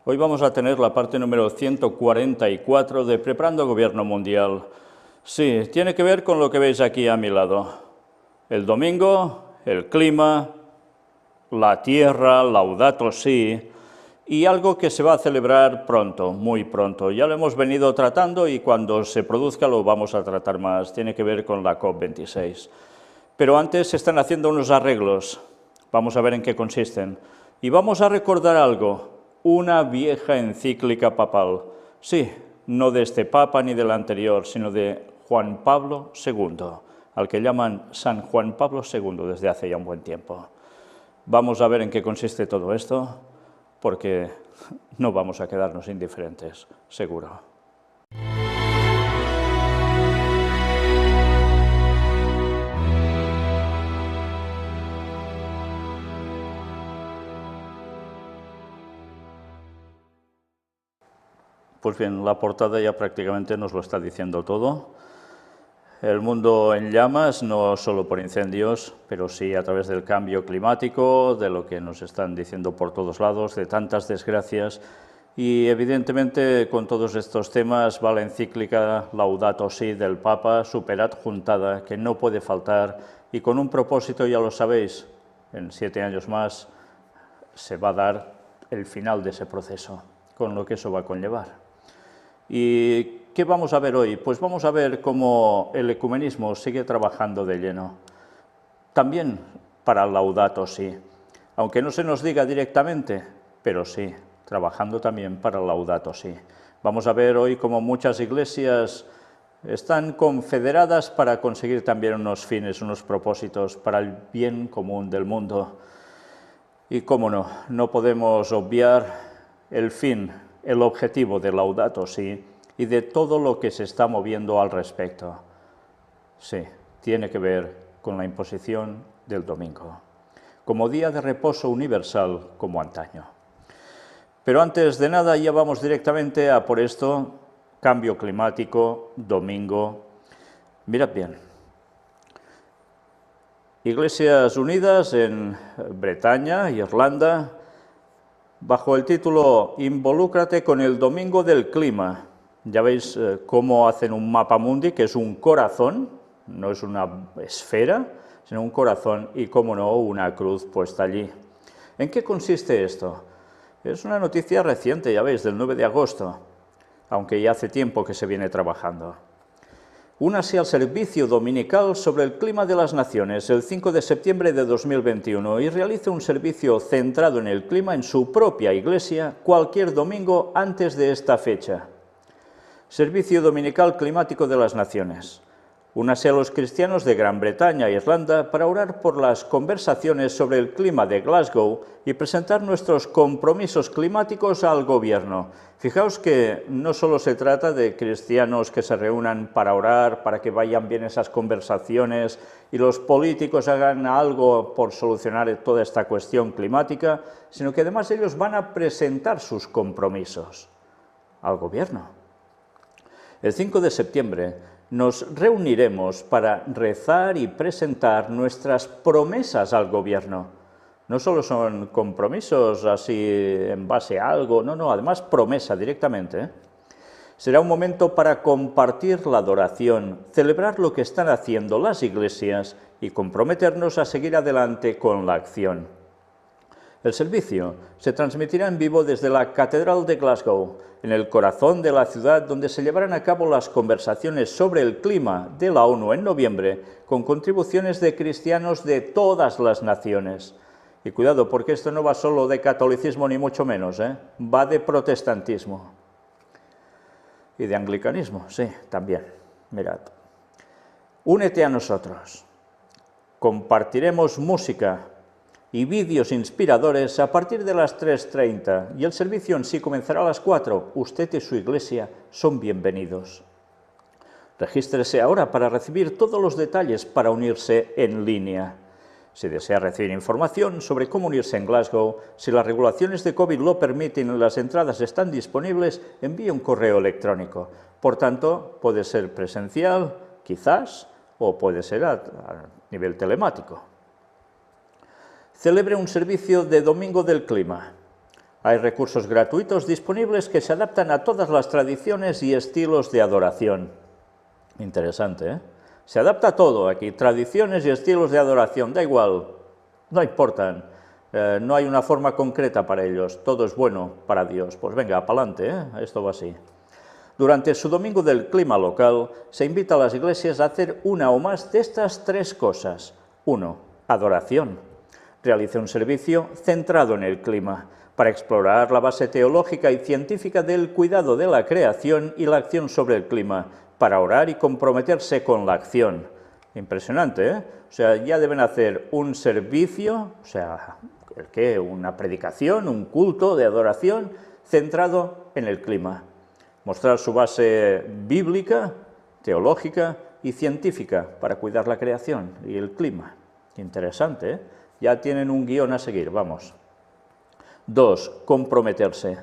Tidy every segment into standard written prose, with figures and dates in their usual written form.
Hoy vamos a tener la parte número 144 de Preparando Gobierno Mundial. Sí, tiene que ver con lo que veis aquí a mi lado. El domingo, el clima, la tierra, Laudato Si, y algo que se va a celebrar pronto, muy pronto. Ya lo hemos venido tratando y cuando se produzca lo vamos a tratar más. Tiene que ver con la COP26. Pero antes se están haciendo unos arreglos. Vamos a ver en qué consisten. Y vamos a recordar algo, una vieja encíclica papal. Sí, no de este papa ni del anterior, sino de Juan Pablo II, al que llaman San Juan Pablo II desde hace ya un buen tiempo. Vamos a ver en qué consiste todo esto, porque no vamos a quedarnos indiferentes, seguro. Pues bien, la portada ya prácticamente nos lo está diciendo todo. El mundo en llamas, no solo por incendios, pero sí a través del cambio climático, de lo que nos están diciendo por todos lados, de tantas desgracias. Y evidentemente con todos estos temas va la encíclica Laudato Si del Papa, superadjuntada, que no puede faltar, y con un propósito, ya lo sabéis, en 7 años más se va a dar el final de ese proceso, con lo que eso va a conllevar. ¿Y qué vamos a ver hoy? Pues vamos a ver cómo el ecumenismo sigue trabajando de lleno, también para Laudato Si, aunque no se nos diga directamente, pero sí, trabajando también para Laudato Si. Vamos a ver hoy cómo muchas iglesias están confederadas para conseguir también unos fines, unos propósitos para el bien común del mundo. Y cómo no, no podemos obviar el fin, el objetivo de Laudato Si y de todo lo que se está moviendo al respecto. Sí, tiene que ver con la imposición del domingo, como día de reposo universal como antaño. Pero antes de nada ya vamos directamente a por esto, cambio climático, domingo. Mirad bien. Iglesias Unidas en Bretaña, Irlanda, bajo el título Involúcrate con el Domingo del Clima. Ya veis cómo hacen un mapa mundi, que es un corazón, no es una esfera, sino un corazón y, cómo no, una cruz puesta allí. ¿En qué consiste esto? Es una noticia reciente, ya veis, del 9 de agosto, aunque ya hace tiempo que se viene trabajando. Únase al servicio dominical sobre el clima de las naciones el 5 de septiembre de 2021 y realice un servicio centrado en el clima en su propia iglesia cualquier domingo antes de esta fecha. Servicio Dominical Climático de las Naciones. Únase a los cristianos de Gran Bretaña e Irlanda para orar por las conversaciones sobre el clima de Glasgow y presentar nuestros compromisos climáticos al gobierno. Fijaos que no solo se trata de cristianos que se reúnan para orar, para que vayan bien esas conversaciones y los políticos hagan algo por solucionar toda esta cuestión climática, sino que además ellos van a presentar sus compromisos al gobierno. El 5 de septiembre nos reuniremos para rezar y presentar nuestras promesas al gobierno. No solo son compromisos así en base a algo, no, además promesa directamente. Será un momento para compartir la adoración, celebrar lo que están haciendo las iglesias y comprometernos a seguir adelante con la acción. El servicio se transmitirá en vivo desde la Catedral de Glasgow, en el corazón de la ciudad, donde se llevarán a cabo las conversaciones sobre el clima de la ONU en noviembre, con contribuciones de cristianos de todas las naciones. Y cuidado, porque esto no va solo de catolicismo ni mucho menos, va de protestantismo. Y de anglicanismo, sí, también. Mirad. Únete a nosotros. Compartiremos música y vídeos inspiradores a partir de las 3:30 y el servicio en sí comenzará a las 4. Usted y su iglesia son bienvenidos. Regístrese ahora para recibir todos los detalles para unirse en línea. Si desea recibir información sobre cómo unirse en Glasgow, si las regulaciones de COVID lo permiten y las entradas están disponibles, envíe un correo electrónico. Por tanto, puede ser presencial, quizás, o puede ser a nivel telemático. Celebre un servicio de Domingo del Clima. Hay recursos gratuitos disponibles que se adaptan a todas las tradiciones y estilos de adoración. Interesante, ¿eh? Se adapta a todo aquí, tradiciones y estilos de adoración, da igual, no importan. No hay una forma concreta para ellos, todo es bueno para Dios. Pues venga, pa'lante, esto va así. Durante su domingo del clima local, se invita a las iglesias a hacer una o más de estas tres cosas. 1. Adoración. Realice un servicio centrado en el clima, para explorar la base teológica y científica del cuidado de la creación y la acción sobre el clima, para orar y comprometerse con la acción. Impresionante, ¿eh? O sea, ya deben hacer un servicio, o sea, ¿qué? Una predicación, un culto de adoración centrado en el clima. Mostrar su base bíblica, teológica y científica para cuidar la creación y el clima. Interesante, ¿eh? Ya tienen un guión a seguir, vamos. 2. Comprometerse.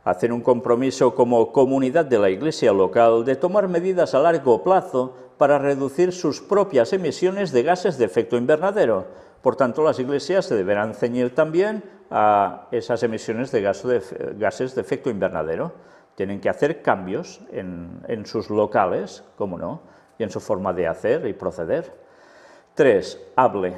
Hacer un compromiso como comunidad de la Iglesia local de tomar medidas a largo plazo para reducir sus propias emisiones de gases de efecto invernadero. Por tanto, las iglesias se deberán ceñir también a esas emisiones de gases de efecto invernadero. Tienen que hacer cambios en sus locales, cómo no, y en su forma de hacer y proceder. 3. Hable.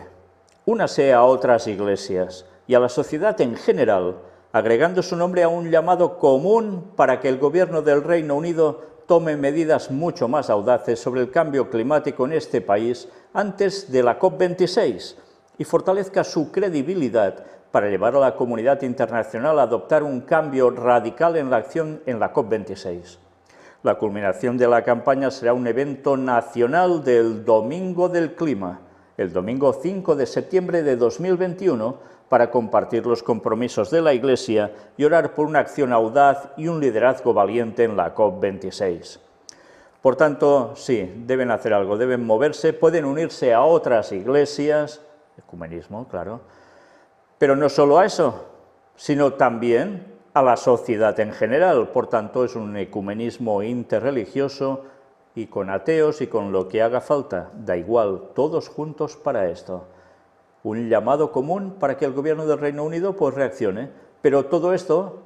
Únase a otras iglesias y a la sociedad en general, agregando su nombre a un llamado común para que el gobierno del Reino Unido tome medidas mucho más audaces sobre el cambio climático en este país antes de la COP26 y fortalezca su credibilidad para llevar a la comunidad internacional a adoptar un cambio radical en la acción en la COP26. La culminación de la campaña será un evento nacional del Domingo del Clima, el domingo 5 de septiembre de 2021, para compartir los compromisos de la Iglesia y orar por una acción audaz y un liderazgo valiente en la COP26. Por tanto, sí, deben hacer algo, deben moverse, pueden unirse a otras iglesias, ecumenismo, claro, pero no solo a eso, sino también a la sociedad en general. Por tanto, es un ecumenismo interreligioso y con ateos y con lo que haga falta, da igual, todos juntos para esto. Un llamado común para que el gobierno del Reino Unido pues reaccione, pero todo esto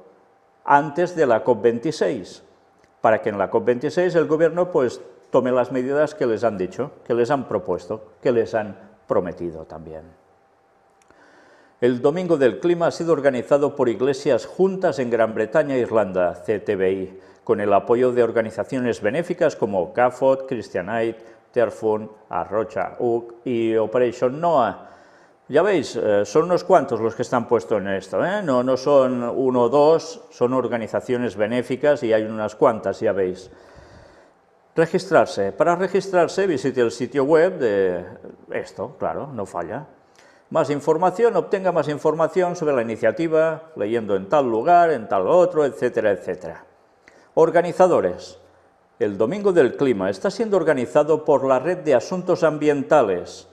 antes de la COP26, para que en la COP26 el gobierno pues tome las medidas que les han dicho, que les han propuesto, que les han prometido también. El Domingo del Clima ha sido organizado por iglesias juntas en Gran Bretaña e Irlanda, CTBI, con el apoyo de organizaciones benéficas como CAFOD, Christian Aid, Terfund, Arrocha UC y Operation Noah. Ya veis, son unos cuantos los que están puestos en esto, ¿eh? No son uno o dos, son organizaciones benéficas y hay unas cuantas, ya veis. Registrarse. Para registrarse visite el sitio web de esto, claro, no falla. Más información, obtenga más información sobre la iniciativa, leyendo en tal lugar, en tal otro, etcétera, etcétera. Organizadores. El Domingo del Clima está siendo organizado por la Red de Asuntos Ambientales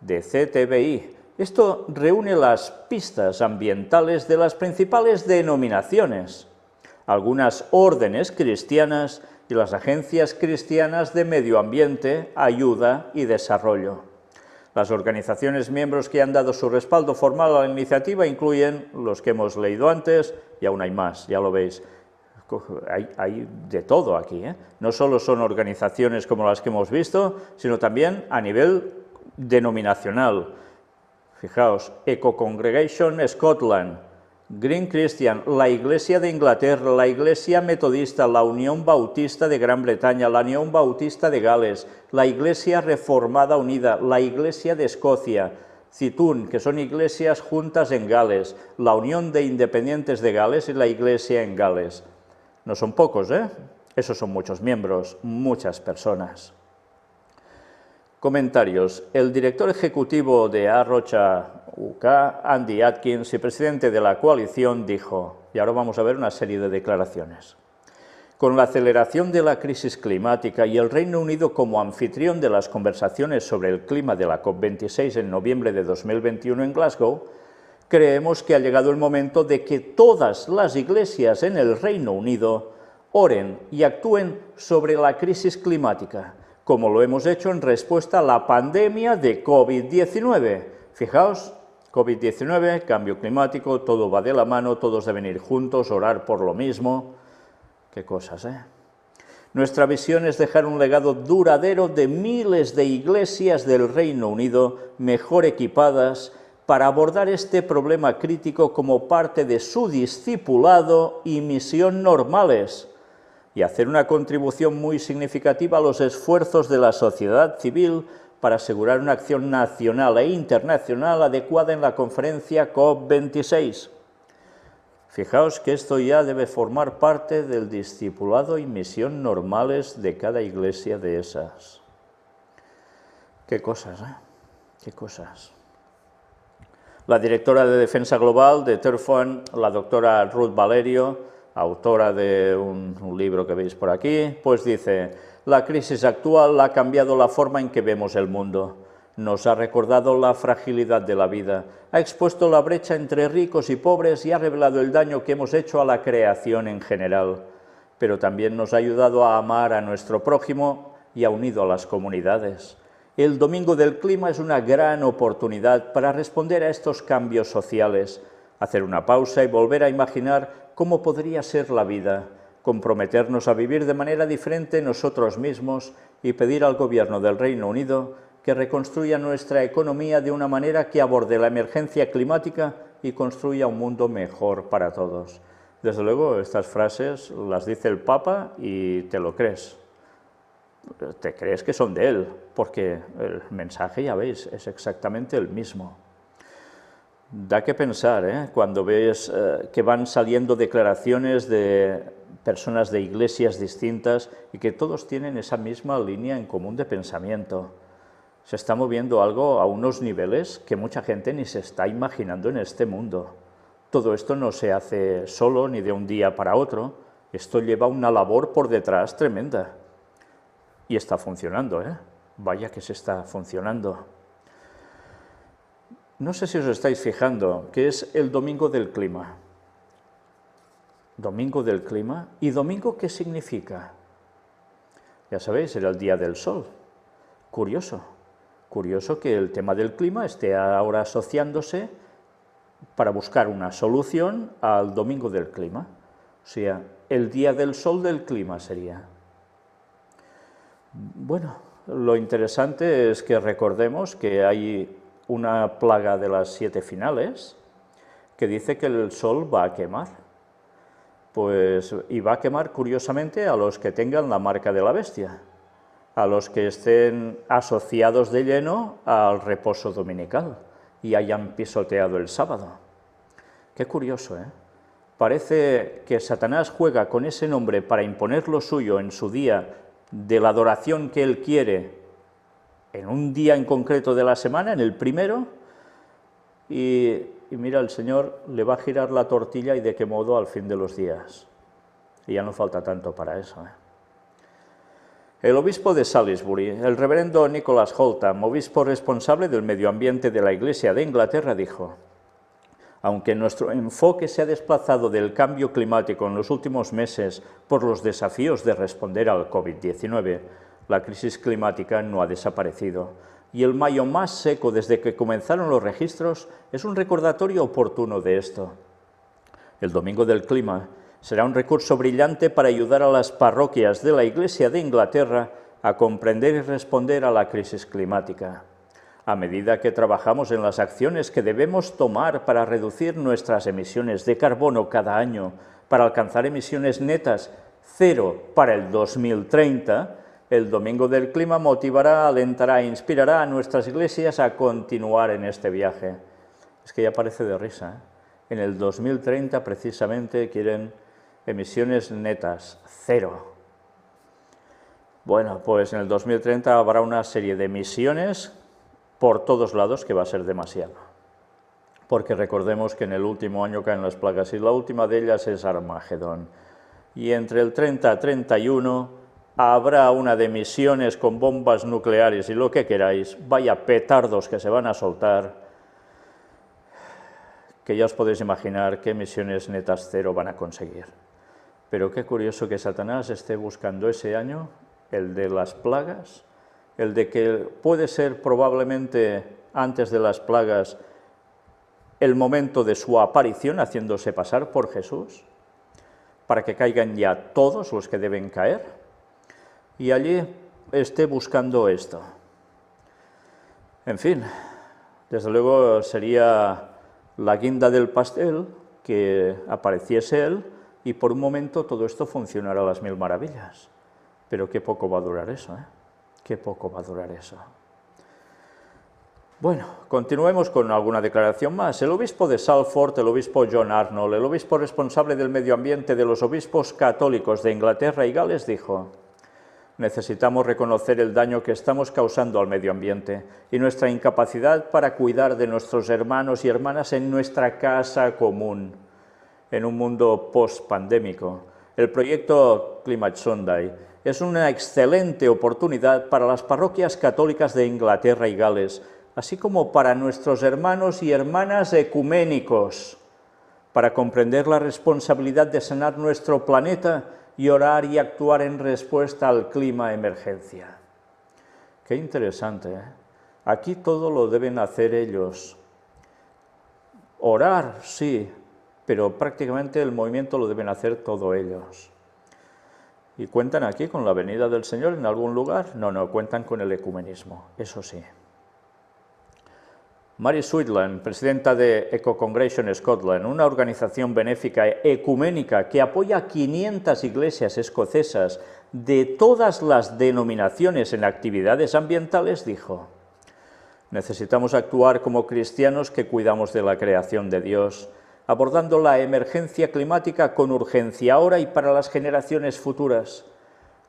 de CTBI. Esto reúne las pistas ambientales de las principales denominaciones, algunas órdenes cristianas y las agencias cristianas de medio ambiente, ayuda y desarrollo. Las organizaciones miembros que han dado su respaldo formal a la iniciativa incluyen los que hemos leído antes, y aún hay más, ya lo veis. Hay de todo aquí, ¿eh? No solo son organizaciones como las que hemos visto, sino también a nivel denominacional. Fijaos, Eco Congregation Scotland, Green Christian, la Iglesia de Inglaterra, la Iglesia Metodista, la Unión Bautista de Gran Bretaña, la Unión Bautista de Gales, la Iglesia Reformada Unida, la Iglesia de Escocia, Citún, que son iglesias juntas en Gales, la Unión de Independientes de Gales y la Iglesia en Gales. No son pocos, ¿eh? Esos son muchos miembros, muchas personas. Comentarios. El director ejecutivo de Arrocha UK, Andy Atkins, y presidente de la coalición, dijo, y ahora vamos a ver una serie de declaraciones. Con la aceleración de la crisis climática y el Reino Unido como anfitrión de las conversaciones sobre el clima de la COP26 en noviembre de 2021 en Glasgow, creemos que ha llegado el momento de que todas las iglesias en el Reino Unido oren y actúen sobre la crisis climática, como lo hemos hecho en respuesta a la pandemia de COVID-19. Fijaos, COVID-19, cambio climático, todo va de la mano, todos deben ir juntos, orar por lo mismo. Qué cosas, ¿eh? Nuestra visión es dejar un legado duradero de miles de iglesias del Reino Unido mejor equipadas para abordar este problema crítico como parte de su discipulado y misión normales, y hacer una contribución muy significativa a los esfuerzos de la sociedad civil para asegurar una acción nacional e internacional adecuada en la conferencia COP26. Fijaos que esto ya debe formar parte del discipulado y misión normales de cada iglesia de esas. Qué cosas, ¿eh? Qué cosas. La directora de Defensa Global de Terfone, la doctora Ruth Valerio, autora de un libro que veis por aquí, pues dice: la crisis actual ha cambiado la forma en que vemos el mundo. Nos ha recordado la fragilidad de la vida, ha expuesto la brecha entre ricos y pobres y ha revelado el daño que hemos hecho a la creación en general. Pero también nos ha ayudado a amar a nuestro prójimo y ha unido a las comunidades. El Domingo del Clima es una gran oportunidad para responder a estos cambios sociales, hacer una pausa y volver a imaginar cómo podría ser la vida, comprometernos a vivir de manera diferente nosotros mismos y pedir al Gobierno del Reino Unido que reconstruya nuestra economía de una manera que aborde la emergencia climática y construya un mundo mejor para todos. Desde luego, estas frases las dice el Papa y te lo crees. Te crees que son de él, porque el mensaje, ya veis, es exactamente el mismo. Da que pensar, ¿eh? Cuando ves que van saliendo declaraciones de personas de iglesias distintas y que todos tienen esa misma línea en común de pensamiento. Se está moviendo algo a unos niveles que mucha gente ni se está imaginando en este mundo. Todo esto no se hace solo ni de un día para otro, esto lleva una labor por detrás tremenda. Y está funcionando, ¿eh? Vaya que se está funcionando. No sé si os estáis fijando que es el Domingo del Clima. Domingo del Clima. ¿Y domingo qué significa? Ya sabéis, era el Día del Sol. Curioso. Curioso que el tema del clima esté ahora asociándose para buscar una solución al Domingo del Clima. O sea, el Día del Sol del Clima sería. Bueno, lo interesante es que recordemos que hay una plaga de las 7 finales que dice que el sol va a quemar. Pues, y va a quemar, curiosamente, a los que tengan la marca de la bestia, a los que estén asociados de lleno al reposo dominical y hayan pisoteado el sábado. Qué curioso, ¿eh? Parece que Satanás juega con ese nombre para imponer lo suyo en su día de la adoración que él quiere, en un día en concreto de la semana, en el primero, y mira, el Señor le va a girar la tortilla y de qué modo al fin de los días. Y ya no falta tanto para eso, ¿eh? El obispo de Salisbury, el reverendo Nicholas Holtam, obispo responsable del medio ambiente de la Iglesia de Inglaterra, dijo: aunque nuestro enfoque se ha desplazado del cambio climático en los últimos meses por los desafíos de responder al COVID-19, la crisis climática no ha desaparecido. Y el mayo más seco desde que comenzaron los registros es un recordatorio oportuno de esto. El Domingo del Clima será un recurso brillante para ayudar a las parroquias de la Iglesia de Inglaterra a comprender y responder a la crisis climática. A medida que trabajamos en las acciones que debemos tomar para reducir nuestras emisiones de carbono cada año, para alcanzar emisiones netas cero para el 2030, el Domingo del Clima motivará, alentará e inspirará a nuestras iglesias a continuar en este viaje. Es que ya parece de risa, ¿eh? En el 2030 precisamente quieren emisiones netas, cero. Bueno, pues en el 2030 habrá una serie de emisiones por todos lados que va a ser demasiado. Porque recordemos que en el último año caen las plagas y la última de ellas es Armagedón. Y entre el 30 y 31 habrá una de emisiones con bombas nucleares y lo que queráis, vaya petardos que se van a soltar, que ya os podéis imaginar qué emisiones netas cero van a conseguir. Pero qué curioso que Satanás esté buscando ese año, el de las plagas, el de que puede ser probablemente antes de las plagas el momento de su aparición haciéndose pasar por Jesús, para que caigan ya todos los que deben caer, y allí esté buscando esto. En fin, desde luego sería la guinda del pastel que apareciese él y por un momento todo esto funcionará a las mil maravillas. Pero qué poco va a durar eso, ¿eh? Qué poco va a durar eso. Bueno, continuemos con alguna declaración más. El obispo de Salford, el obispo John Arnold, el obispo responsable del medio ambiente de los obispos católicos de Inglaterra y Gales, dijo: necesitamos reconocer el daño que estamos causando al medio ambiente y nuestra incapacidad para cuidar de nuestros hermanos y hermanas en nuestra casa común. En un mundo post-pandémico, el proyecto Climate Sunday es una excelente oportunidad para las parroquias católicas de Inglaterra y Gales, así como para nuestros hermanos y hermanas ecuménicos, para comprender la responsabilidad de sanar nuestro planeta y orar y actuar en respuesta al clima emergencia. Qué interesante, ¿eh? Aquí todo lo deben hacer ellos. Orar, sí, pero prácticamente el movimiento lo deben hacer todos ellos. ¿Y cuentan aquí con la venida del Señor en algún lugar? No, cuentan con el ecumenismo, eso sí. Mary Sweetland, presidenta de Eco Congregation Scotland, una organización benéfica ecuménica que apoya a 500 iglesias escocesas de todas las denominaciones en actividades ambientales, dijo: necesitamos actuar como cristianos que cuidamos de la creación de Dios, abordando la emergencia climática con urgencia ahora y para las generaciones futuras.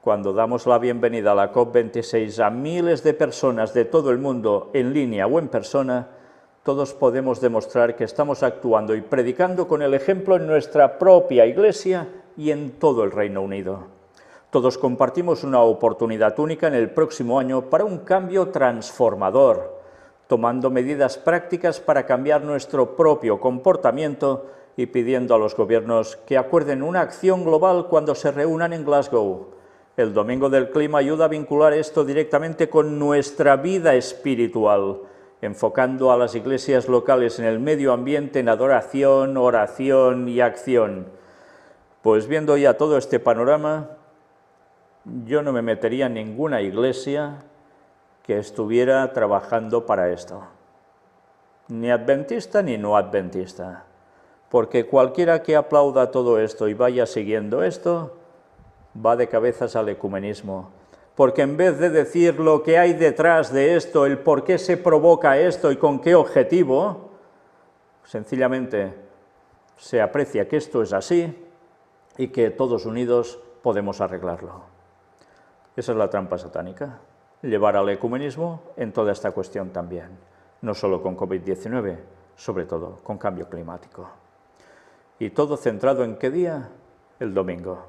Cuando damos la bienvenida a la COP26 a miles de personas de todo el mundo, en línea o en persona, todos podemos demostrar que estamos actuando y predicando con el ejemplo en nuestra propia Iglesia y en todo el Reino Unido. Todos compartimos una oportunidad única en el próximo año para un cambio transformador, tomando medidas prácticas para cambiar nuestro propio comportamiento y pidiendo a los gobiernos que acuerden una acción global cuando se reúnan en Glasgow. El Domingo del Clima ayuda a vincular esto directamente con nuestra vida espiritual, enfocando a las iglesias locales en el medio ambiente en adoración, oración y acción. Pues viendo ya todo este panorama, yo no me metería en ninguna iglesia que estuviera trabajando para esto, ni adventista ni no adventista, porque cualquiera que aplauda todo esto y vaya siguiendo esto, va de cabezas al ecumenismo, porque en vez de decir lo que hay detrás de esto, el por qué se provoca esto y con qué objetivo, sencillamente se aprecia que esto es así y que todos unidos podemos arreglarlo. Esa es la trampa satánica, llevar al ecumenismo en toda esta cuestión también, no solo con COVID-19, sobre todo con cambio climático. Y todo centrado en ¿qué día? El domingo.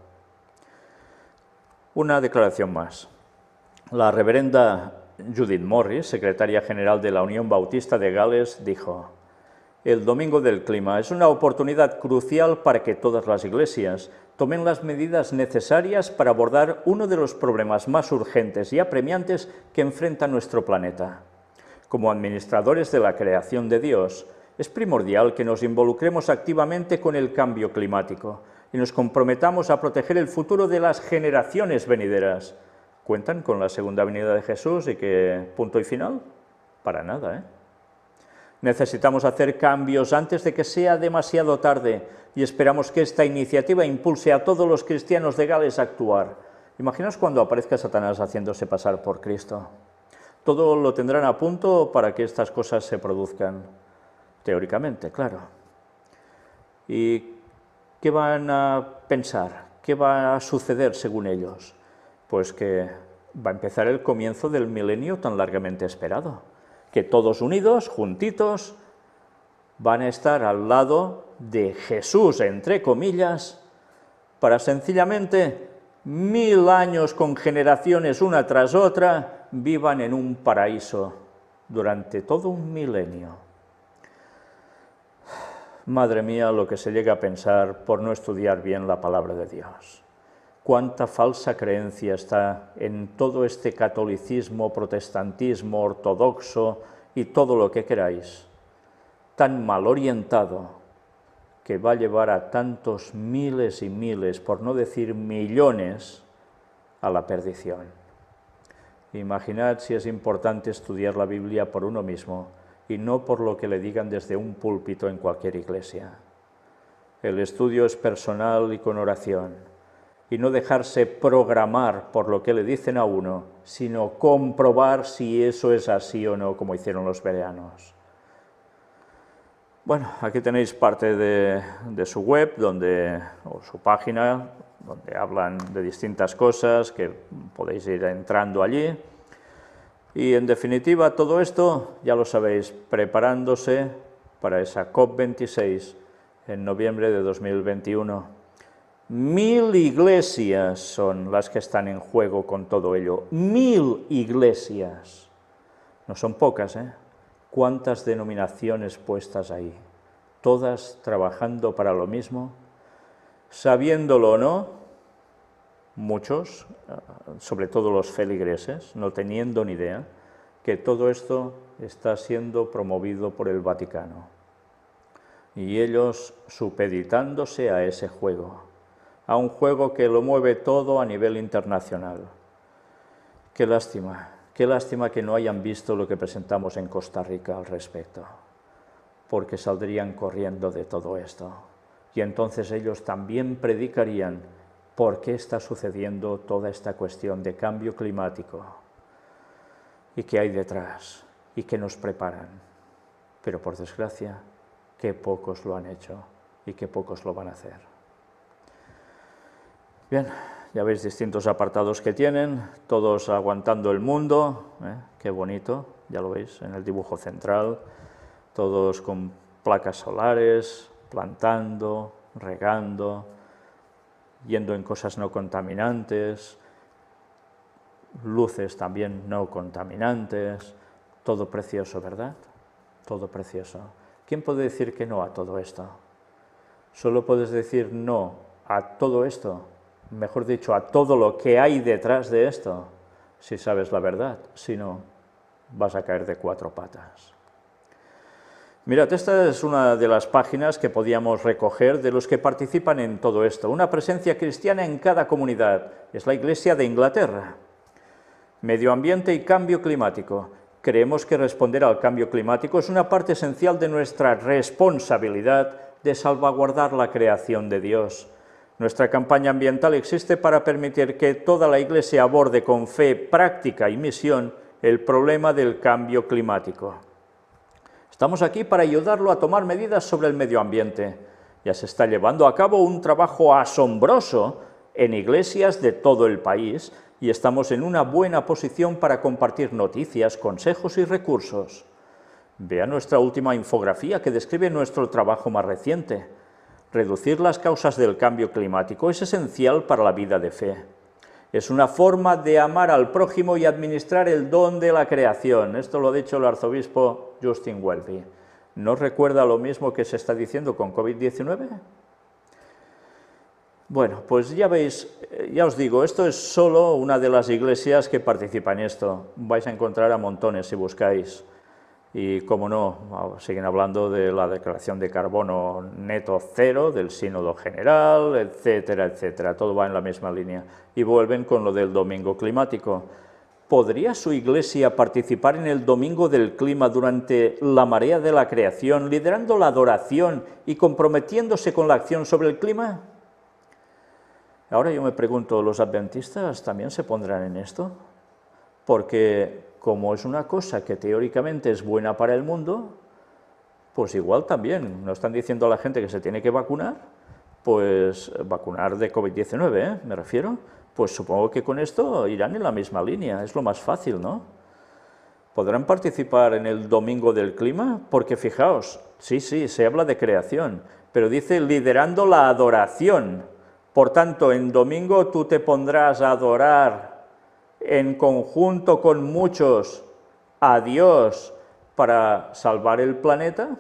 Una declaración más. La reverenda Judith Morris, secretaria general de la Unión Bautista de Gales, dijo: el Domingo del Clima es una oportunidad crucial para que todas las iglesias tomen las medidas necesarias para abordar uno de los problemas más urgentes y apremiantes que enfrenta nuestro planeta. Como administradores de la creación de Dios, es primordial que nos involucremos activamente con el cambio climático y nos comprometamos a proteger el futuro de las generaciones venideras. ¿Cuentan con la segunda venida de Jesús y que punto y final? Para nada, ¿eh? Necesitamos hacer cambios antes de que sea demasiado tarde y esperamos que esta iniciativa impulse a todos los cristianos de Gales a actuar. Imaginaos cuando aparezca Satanás haciéndose pasar por Cristo. Todo lo tendrán a punto para que estas cosas se produzcan, teóricamente, claro. ¿Y qué van a pensar? ¿Qué va a suceder según ellos? Pues que va a empezar el comienzo del milenio tan largamente esperado, que todos unidos, juntitos, van a estar al lado de Jesús, entre comillas, para sencillamente 1000 años con generaciones una tras otra, vivan en un paraíso durante todo un milenio. Madre mía, lo que se llega a pensar por no estudiar bien la palabra de Dios. Cuánta falsa creencia está en todo este catolicismo, protestantismo, ortodoxo y todo lo que queráis. tan mal orientado que va a llevar a tantos miles y miles, por no decir millones, a la perdición. Imaginad si es importante estudiar la Biblia por uno mismo y no por lo que le digan desde un púlpito en cualquier iglesia. El estudio es personal y con oración, y no dejarse programar por lo que le dicen a uno, sino comprobar si eso es así o no, como hicieron los bereanos. Bueno, aquí tenéis parte de su web, o su página, donde hablan de distintas cosas, que podéis ir entrando allí. Y en definitiva, todo esto, ya lo sabéis, preparándose para esa COP26 en noviembre de 2021. 1000 iglesias son las que están en juego con todo ello. 1000 iglesias. No son pocas, ¿eh? ¿Cuántas denominaciones puestas ahí? Todas trabajando para lo mismo, sabiéndolo o no, muchos, sobre todo los feligreses, no teniendo ni idea, que todo esto está siendo promovido por el Vaticano. Y ellos supeditándose a ese juego, a un juego que lo mueve todo a nivel internacional. Qué lástima que no hayan visto lo que presentamos en Costa Rica al respecto, porque saldrían corriendo de todo esto. Y entonces ellos también predicarían por qué está sucediendo toda esta cuestión de cambio climático y qué hay detrás y qué nos preparan. Pero por desgracia, qué pocos lo han hecho y qué pocos lo van a hacer. Bien, ya veis distintos apartados que tienen, todos aguantando el mundo, qué bonito, ya lo veis en el dibujo central, todos con placas solares, plantando, regando, yendo en cosas no contaminantes, luces también no contaminantes, todo precioso, ¿verdad? Todo precioso. ¿Quién puede decir que no a todo esto? Solo puedes decir no a todo esto, mejor dicho, a todo lo que hay detrás de esto, si sabes la verdad, si no, vas a caer de 4 patas. Mirad, esta es una de las páginas que podíamos recoger de los que participan en todo esto. Una presencia cristiana en cada comunidad. Es la Iglesia de Inglaterra. Medio ambiente y cambio climático. Creemos que responder al cambio climático es una parte esencial de nuestra responsabilidad de salvaguardar la creación de Dios. Nuestra campaña ambiental existe para permitir que toda la Iglesia aborde con fe, práctica y misión el problema del cambio climático. Estamos aquí para ayudarlo a tomar medidas sobre el medio ambiente. Ya se está llevando a cabo un trabajo asombroso en iglesias de todo el país y estamos en una buena posición para compartir noticias, consejos y recursos. Vea nuestra última infografía que describe nuestro trabajo más reciente. Reducir las causas del cambio climático es esencial para la vida de fe. Es una forma de amar al prójimo y administrar el don de la creación. Esto lo ha dicho el arzobispo Justin Welby. ¿No recuerda lo mismo que se está diciendo con COVID-19? Bueno, pues ya veis, ya os digo, esto es solo una de las iglesias que participa en esto. Vais a encontrar a montones si buscáis. Y, como no, siguen hablando de la declaración de carbono neto cero, del sínodo general, etcétera, etcétera. Todo va en la misma línea. Y vuelven con lo del domingo climático. ¿Podría su iglesia participar en el domingo del clima durante la marea de la creación, liderando la adoración y comprometiéndose con la acción sobre el clima? Ahora yo me pregunto, ¿los adventistas también se pondrán en esto? Porque como es una cosa que teóricamente es buena para el mundo, pues igual también, ¿no están diciendo a la gente que se tiene que vacunar? Pues vacunar de COVID-19, me refiero, pues supongo que con esto irán en la misma línea, es lo más fácil, ¿no? ¿Podrán participar en el domingo del clima? Porque fijaos, sí, se habla de creación, pero dice liderando la adoración. Por tanto, en domingo tú te pondrás a adorar en conjunto con muchos a Dios para salvar el planeta.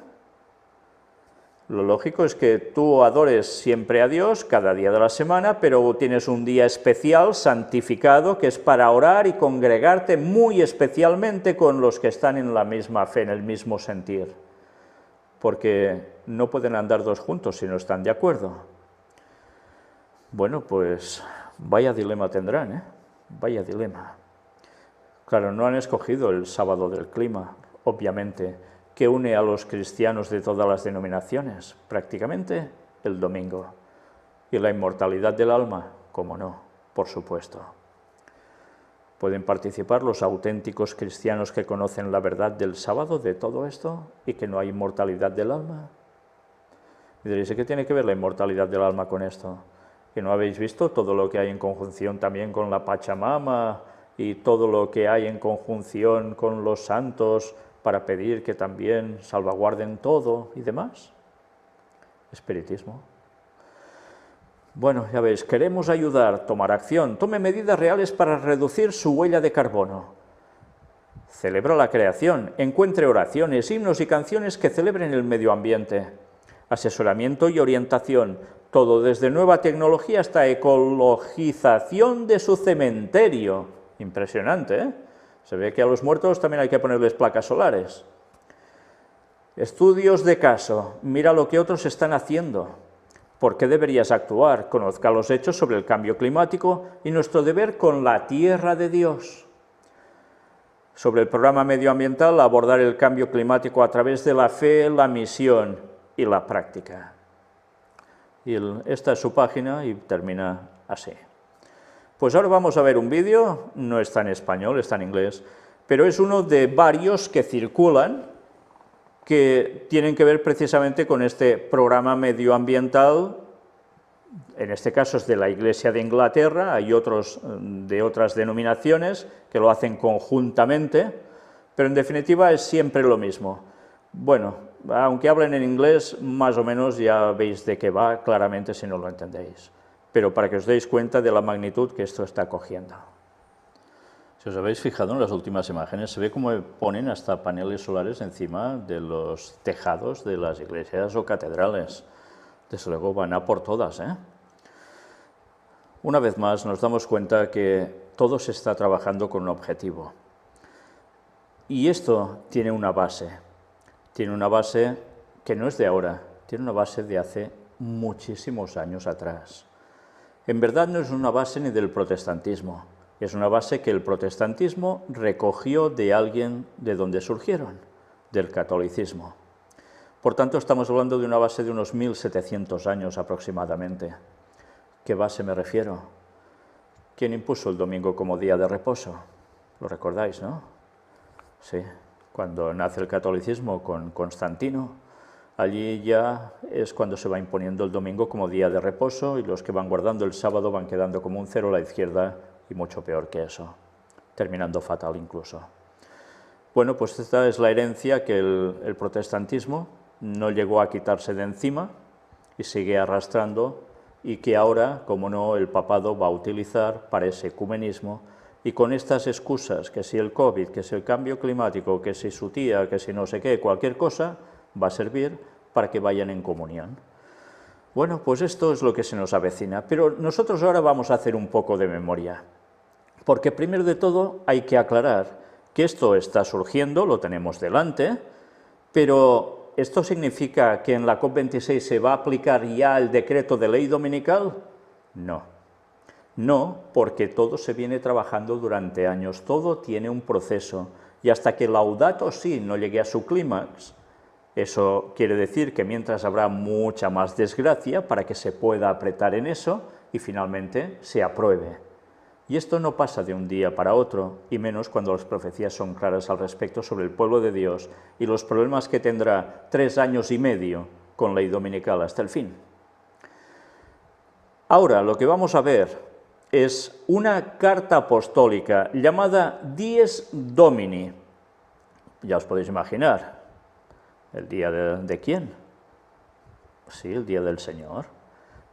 Lo lógico es que tú adores siempre a Dios cada día de la semana, pero tienes un día especial, santificado, que es para orar y congregarte muy especialmente con los que están en la misma fe, en el mismo sentir. porque no pueden andar dos juntos si no están de acuerdo. Bueno, pues vaya dilema tendrán, ¿eh? Vaya dilema. Claro, no han escogido el sábado del clima, obviamente, que une a los cristianos de todas las denominaciones, prácticamente el domingo. Y la inmortalidad del alma, cómo no, por supuesto. ¿Pueden participar los auténticos cristianos que conocen la verdad del sábado, de todo esto, y que no hay inmortalidad del alma? Y diréis, ¿qué tiene que ver la inmortalidad del alma con esto? ¿Que no habéis visto todo lo que hay en conjunción también con la Pachamama y todo lo que hay en conjunción con los santos para pedir que también salvaguarden todo y demás? Espiritismo. Bueno, ya veis, queremos ayudar, tomar acción, tome medidas reales para reducir su huella de carbono. Celebra la creación, encuentre oraciones, himnos y canciones que celebren el medio ambiente. Asesoramiento y orientación, todo desde nueva tecnología hasta ecologización de su cementerio. Impresionante, ¿eh? Se ve que a los muertos también hay que ponerles placas solares. Estudios de caso, mira lo que otros están haciendo. ¿Por qué deberías actuar? Conozca los hechos sobre el cambio climático y nuestro deber con la tierra de Dios. Sobre el programa medioambiental, abordar el cambio climático a través de la fe, la misión y la práctica. Y esta es su página y termina así. Pues ahora vamos a ver un vídeo, no está en español, está en inglés, pero es uno de varios que circulan que tienen que ver precisamente con este programa medioambiental. En este caso es de la Iglesia de Inglaterra, hay otros de otras denominaciones que lo hacen conjuntamente, pero en definitiva es siempre lo mismo. Bueno, aunque hablen en inglés, más o menos ya veis de qué va claramente si no lo entendéis, pero para que os deis cuenta de la magnitud que esto está cogiendo. Si os habéis fijado en las últimas imágenes, se ve cómo ponen hasta paneles solares encima de los tejados de las iglesias o catedrales. Desde luego van a por todas, ¿eh? Una vez más nos damos cuenta que todo se está trabajando con un objetivo. Y esto tiene una base que no es de ahora, tiene una base de hace muchísimos años atrás. En verdad no es una base ni del protestantismo, es una base que el protestantismo recogió de alguien de donde surgieron, del catolicismo. Por tanto, estamos hablando de una base de unos 1700 años aproximadamente. ¿Qué base me refiero? ¿Quién impuso el domingo como día de reposo? Lo recordáis, ¿no? Sí, cuando nace el catolicismo con Constantino, allí ya es cuando se va imponiendo el domingo como día de reposo y los que van guardando el sábado van quedando como un cero a la izquierda y mucho peor que eso, terminando fatal incluso. Bueno, pues esta es la herencia que el protestantismo no llegó a quitarse de encima y sigue arrastrando y que ahora, como no, el papado va a utilizar para ese ecumenismo y con estas excusas, que si el COVID, que si el cambio climático, que si su tía, que si no sé qué, cualquier cosa, va a servir para que vayan en comunión. Bueno, pues esto es lo que se nos avecina, pero nosotros ahora vamos a hacer un poco de memoria, porque primero de todo hay que aclarar que esto está surgiendo, lo tenemos delante, pero ¿esto significa que en la COP26 se va a aplicar ya el decreto de ley dominical? No. No, porque todo se viene trabajando durante años, todo tiene un proceso, y hasta que Laudato Si no llegue a su clímax, eso quiere decir que mientras habrá mucha más desgracia para que se pueda apretar en eso y finalmente se apruebe. Y esto no pasa de un día para otro, y menos cuando las profecías son claras al respecto sobre el pueblo de Dios y los problemas que tendrá 3 años y medio con ley dominical hasta el fin. Ahora, lo que vamos a ver es una carta apostólica llamada Dies Domini. Ya os podéis imaginar, ¿el día de quién? Sí, el día del Señor.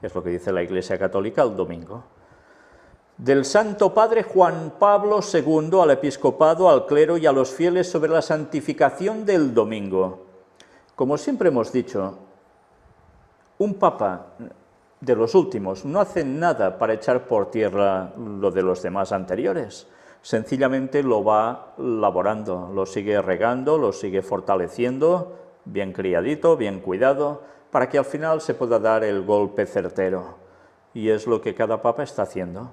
Es lo que dice la Iglesia Católica el domingo. Del Santo Padre Juan Pablo II al episcopado, al clero y a los fieles sobre la santificación del domingo. Como siempre hemos dicho, un papa de los últimos no hace nada para echar por tierra lo de los demás anteriores, sencillamente lo va laborando, lo sigue regando, lo sigue fortaleciendo, bien criadito, bien cuidado, para que al final se pueda dar el golpe certero. Y es lo que cada papa está haciendo.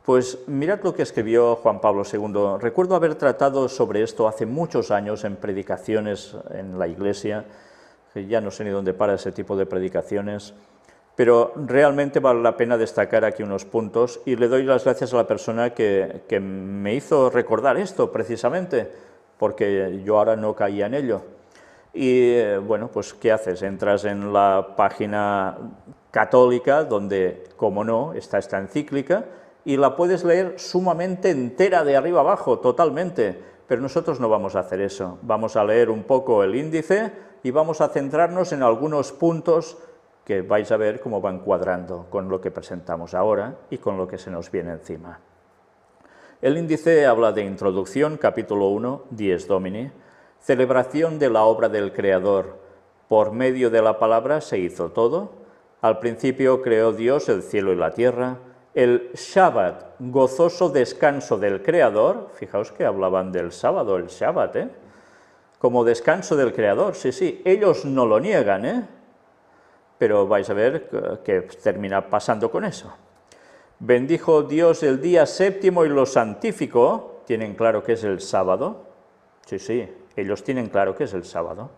Pues mirad lo que escribió Juan Pablo II. Recuerdo haber tratado sobre esto hace muchos años en predicaciones en la Iglesia, que ya no sé ni dónde para ese tipo de predicaciones, pero realmente vale la pena destacar aquí unos puntos y le doy las gracias a la persona que me hizo recordar esto precisamente, porque yo ahora no caía en ello. Y bueno, pues ¿qué haces? Entras en la página católica donde, como no, está esta encíclica y la puedes leer sumamente entera de arriba abajo, totalmente, pero nosotros no vamos a hacer eso. Vamos a leer un poco el índice y vamos a centrarnos en algunos puntos que vais a ver cómo van cuadrando con lo que presentamos ahora y con lo que se nos viene encima. El índice habla de introducción, capítulo 1, Dies Domini, celebración de la obra del Creador. Por medio de la palabra se hizo todo. Al principio creó Dios el cielo y la tierra. El Shabbat, gozoso descanso del Creador. Fijaos que hablaban del sábado, el Shabbat, como descanso del Creador. Sí, sí, ellos no lo niegan, pero vais a ver que termina pasando con eso. Bendijo Dios el día séptimo y lo santificó. ¿Tienen claro que es el sábado? Sí, sí, ellos tienen claro que es el sábado.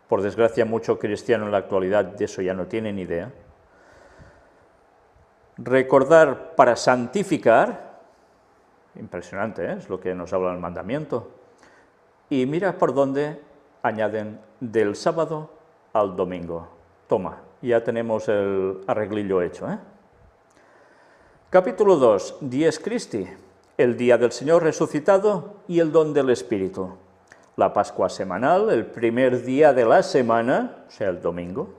Por desgracia, mucho cristiano en la actualidad de eso ya no tiene ni idea. Recordar para santificar, impresionante, es lo que nos habla el mandamiento. Y mira por dónde añaden del sábado al domingo. Toma, ya tenemos el arreglillo hecho. Capítulo 2, Dies Christi, el día del Señor resucitado y el don del Espíritu. La Pascua semanal, el primer día de la semana, o sea, el domingo.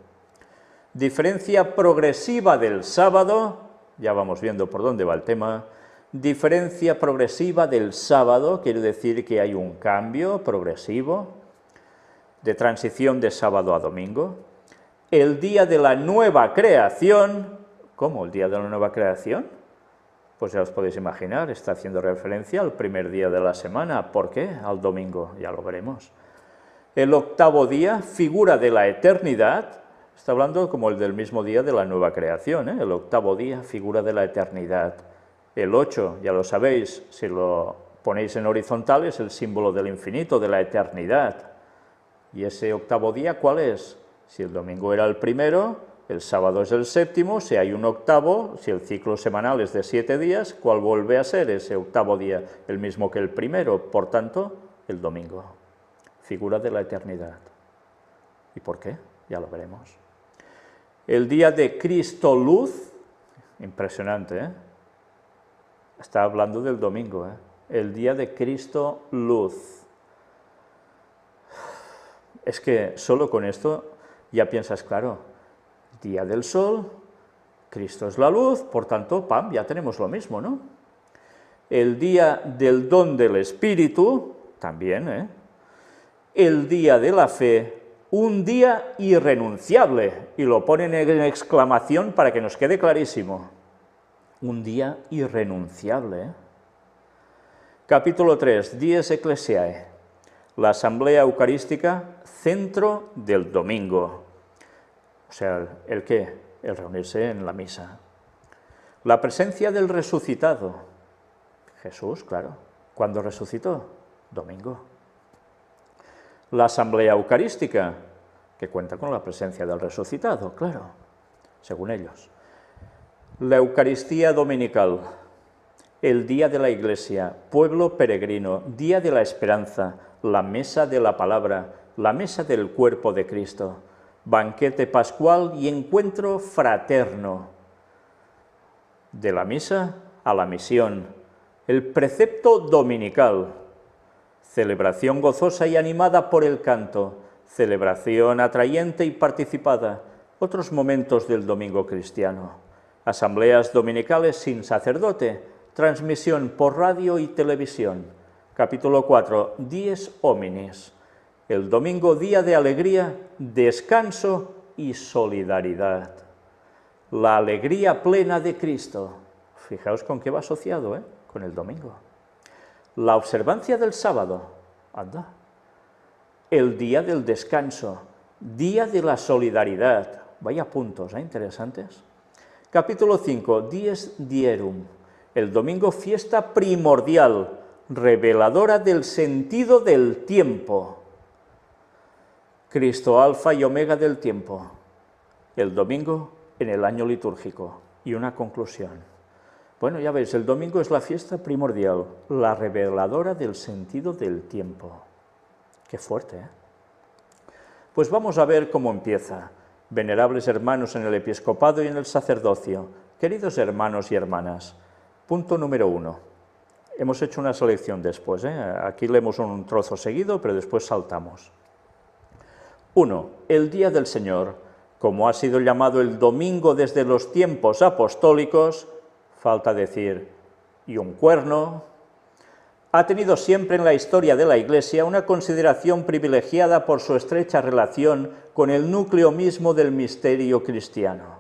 Diferencia progresiva del sábado, ya vamos viendo por dónde va el tema. Diferencia progresiva del sábado, quiere decir que hay un cambio progresivo de transición de sábado a domingo. El día de la nueva creación. ¿Cómo el día de la nueva creación? Pues ya os podéis imaginar, está haciendo referencia al primer día de la semana. ¿Por qué? Al domingo, ya lo veremos. El octavo día, figura de la eternidad, está hablando como el del mismo día de la nueva creación, el octavo día, figura de la eternidad. El 8, ya lo sabéis, si lo ponéis en horizontal, es el símbolo del infinito, de la eternidad. ¿Y ese octavo día cuál es? Si el domingo era el primero, el sábado es el séptimo, si hay un octavo, si el ciclo semanal es de 7 días, ¿cuál vuelve a ser ese octavo día? El mismo que el primero, por tanto, el domingo. Figura de la eternidad. ¿Y por qué? Ya lo veremos. El día de Cristo Luz, impresionante, está hablando del domingo, el día de Cristo Luz. Es que solo con esto ya piensas, claro, día del sol, Cristo es la luz, por tanto, ¡pam!, ya tenemos lo mismo, ¿no? El día del don del Espíritu, también, El día de la fe, un día irrenunciable, y lo ponen en exclamación para que nos quede clarísimo. Un día irrenunciable, Capítulo 3, Dies Ecclesiae, la asamblea eucarística, centro del domingo. O sea, ¿el qué? El reunirse en la misa. La presencia del resucitado. Jesús, claro. ¿Cuándo resucitó? Domingo. La asamblea eucarística, que cuenta con la presencia del resucitado, claro, según ellos. La Eucaristía dominical, el día de la Iglesia, pueblo peregrino, día de la esperanza, la mesa de la palabra, la mesa del cuerpo de Cristo, banquete pascual y encuentro fraterno. De la misa a la misión, el precepto dominical, celebración gozosa y animada por el canto, celebración atrayente y participada, otros momentos del domingo cristiano, asambleas dominicales sin sacerdote, transmisión por radio y televisión. Capítulo 4, Dies Hominis, el domingo día de alegría, descanso y solidaridad. La alegría plena de Cristo. Fijaos con qué va asociado, con el domingo. La observancia del sábado, anda. el día del descanso, día de la solidaridad. Vaya puntos, interesantes. Capítulo 5, Dies Dierum, el domingo fiesta primordial, reveladora del sentido del tiempo. Cristo, alfa y omega del tiempo, el domingo en el año litúrgico. Y una conclusión. Bueno, ya veis, el domingo es la fiesta primordial, la reveladora del sentido del tiempo. Qué fuerte, ¿eh? Pues vamos a ver cómo empieza. Venerables hermanos en el episcopado y en el sacerdocio, queridos hermanos y hermanas. Punto número 1. Hemos hecho una selección después, Aquí leemos un trozo seguido, pero después saltamos. 1. El día del Señor, como ha sido llamado el domingo desde los tiempos apostólicos, falta decir, y un cuerno, ha tenido siempre en la historia de la Iglesia una consideración privilegiada por su estrecha relación con el núcleo mismo del misterio cristiano.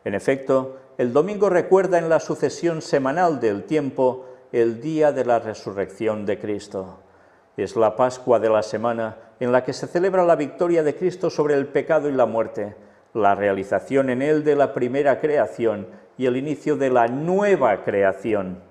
En efecto, el domingo recuerda en la sucesión semanal del tiempo el día de la resurrección de Cristo. Es la Pascua de la semana en la que se celebra la victoria de Cristo sobre el pecado y la muerte, la realización en él de la primera creación y el inicio de la nueva creación.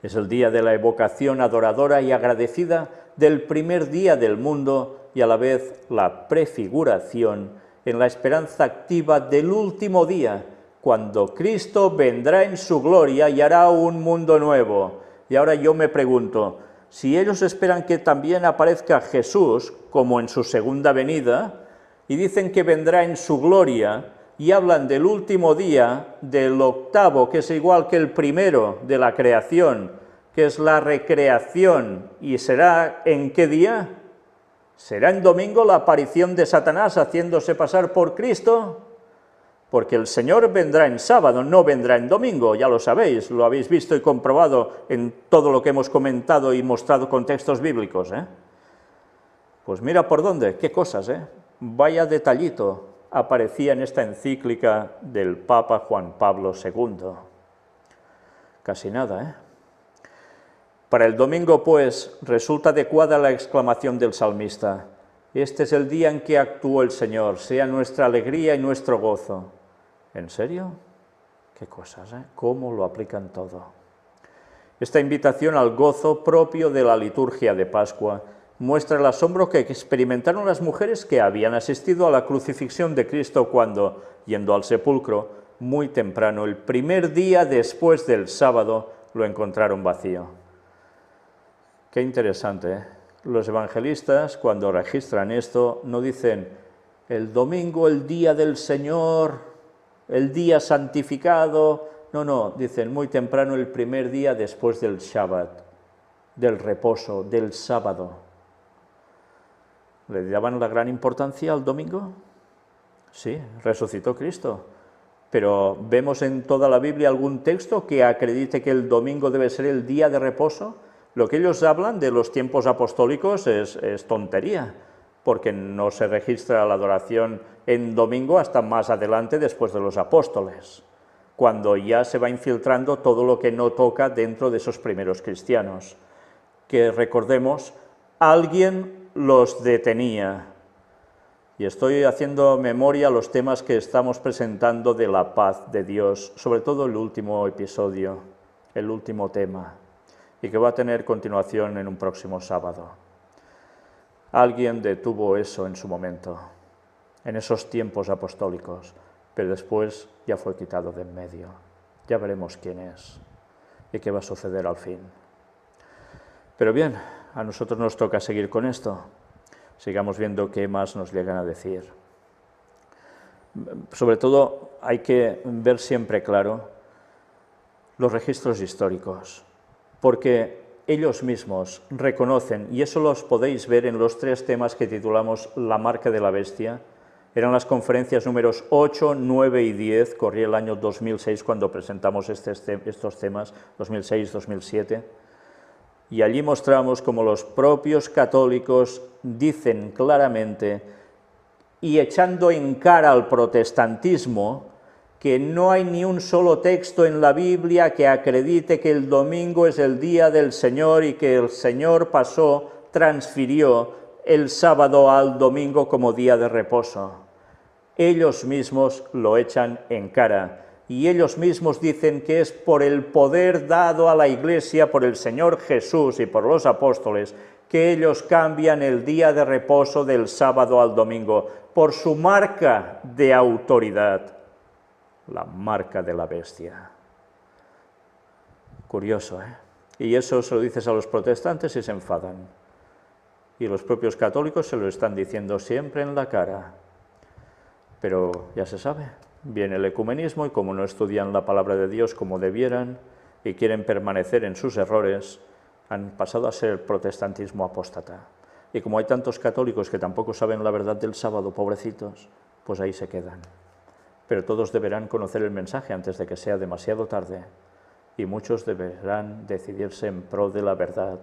Es el día de la evocación adoradora y agradecida del primer día del mundo y a la vez la prefiguración en la esperanza activa del último día, cuando Cristo vendrá en su gloria y hará un mundo nuevo. Y ahora yo me pregunto, si ellos esperan que también aparezca Jesús, como en su segunda venida, y dicen que vendrá en su gloria, y hablan del último día, del octavo, que es igual que el primero de la creación, que es la recreación, ¿y será en qué día? ¿Será en domingo la aparición de Satanás haciéndose pasar por Cristo? Porque el Señor vendrá en sábado, no vendrá en domingo, ya lo sabéis, lo habéis visto y comprobado en todo lo que hemos comentado y mostrado con textos bíblicos, Pues mira por dónde, qué cosas, Vaya detallito aparecía en esta encíclica del Papa Juan Pablo II. Casi nada, Para el domingo, pues, resulta adecuada la exclamación del salmista: este es el día en que actuó el Señor, sea nuestra alegría y nuestro gozo. ¿En serio? Qué cosas, ¿Cómo lo aplican todo? Esta invitación al gozo propio de la liturgia de Pascua muestra el asombro que experimentaron las mujeres que habían asistido a la crucifixión de Cristo cuando, yendo al sepulcro, muy temprano, el primer día después del sábado, lo encontraron vacío. Qué interesante, Los evangelistas, cuando registran esto, no dicen el domingo, el día del Señor, el día santificado. No, dicen muy temprano, el primer día después del Shabbat, del reposo, del sábado. ¿Le daban la gran importancia al domingo? Sí, resucitó Cristo. Pero ¿vemos en toda la Biblia algún texto que acredite que el domingo debe ser el día de reposo? Lo que ellos hablan de los tiempos apostólicos es tontería, porque no se registra la adoración en domingo hasta más adelante después de los apóstoles, cuando ya se va infiltrando todo lo que no toca dentro de esos primeros cristianos. Que recordemos, alguien los detenía. Y estoy haciendo memoria a los temas que estamos presentando de la paz de Dios, sobre todo el último episodio, el último tema, y que va a tener continuación en un próximo sábado. Alguien detuvo eso en su momento, en esos tiempos apostólicos, pero después ya fue quitado de en medio. Ya veremos quién es y qué va a suceder al fin. Pero bien, a nosotros nos toca seguir con esto. Sigamos viendo qué más nos llegan a decir. Sobre todo hay que ver siempre claro los registros históricos, porque ellos mismos reconocen, y eso los podéis ver en los 3 temas que titulamos La marca de la bestia. Eran las conferencias números 8, 9 y 10, corría el año 2006 cuando presentamos estos temas, 2006-2007, y allí mostramos cómo los propios católicos dicen claramente, y echando en cara al protestantismo, que no hay ni un solo texto en la Biblia que acredite que el domingo es el día del Señor y que el Señor transfirió el sábado al domingo como día de reposo. Ellos mismos lo echan en cara y ellos mismos dicen que es por el poder dado a la Iglesia por el Señor Jesús y por los apóstoles que ellos cambian el día de reposo del sábado al domingo, por su marca de autoridad, la marca de la bestia. Curioso, ¿eh? Y eso se lo dices a los protestantes y se enfadan. Y los propios católicos se lo están diciendo siempre en la cara. Pero ya se sabe, viene el ecumenismo y como no estudian la palabra de Dios como debieran y quieren permanecer en sus errores, han pasado a ser el protestantismo apóstata. Y como hay tantos católicos que tampoco saben la verdad del sábado, pobrecitos, pues ahí se quedan. Pero todos deberán conocer el mensaje antes de que sea demasiado tarde, y muchos deberán decidirse en pro de la verdad,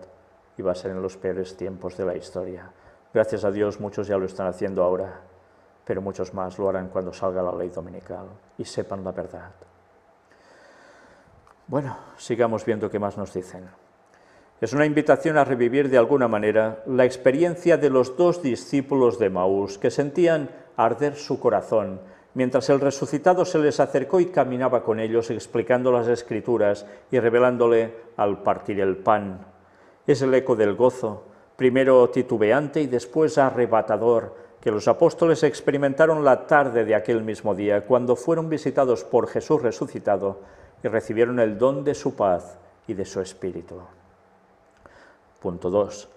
y va a ser en los peores tiempos de la historia. Gracias a Dios muchos ya lo están haciendo ahora, pero muchos más lo harán cuando salga la ley dominical y sepan la verdad. Bueno, sigamos viendo qué más nos dicen. Es una invitación a revivir de alguna manera la experiencia de los dos discípulos de Emaús que sentían arder su corazón mientras el resucitado se les acercó y caminaba con ellos explicando las Escrituras y revelándole al partir el pan. Es el eco del gozo, primero titubeante y después arrebatador, que los apóstoles experimentaron la tarde de aquel mismo día, cuando fueron visitados por Jesús resucitado y recibieron el don de su paz y de su Espíritu. Punto 2.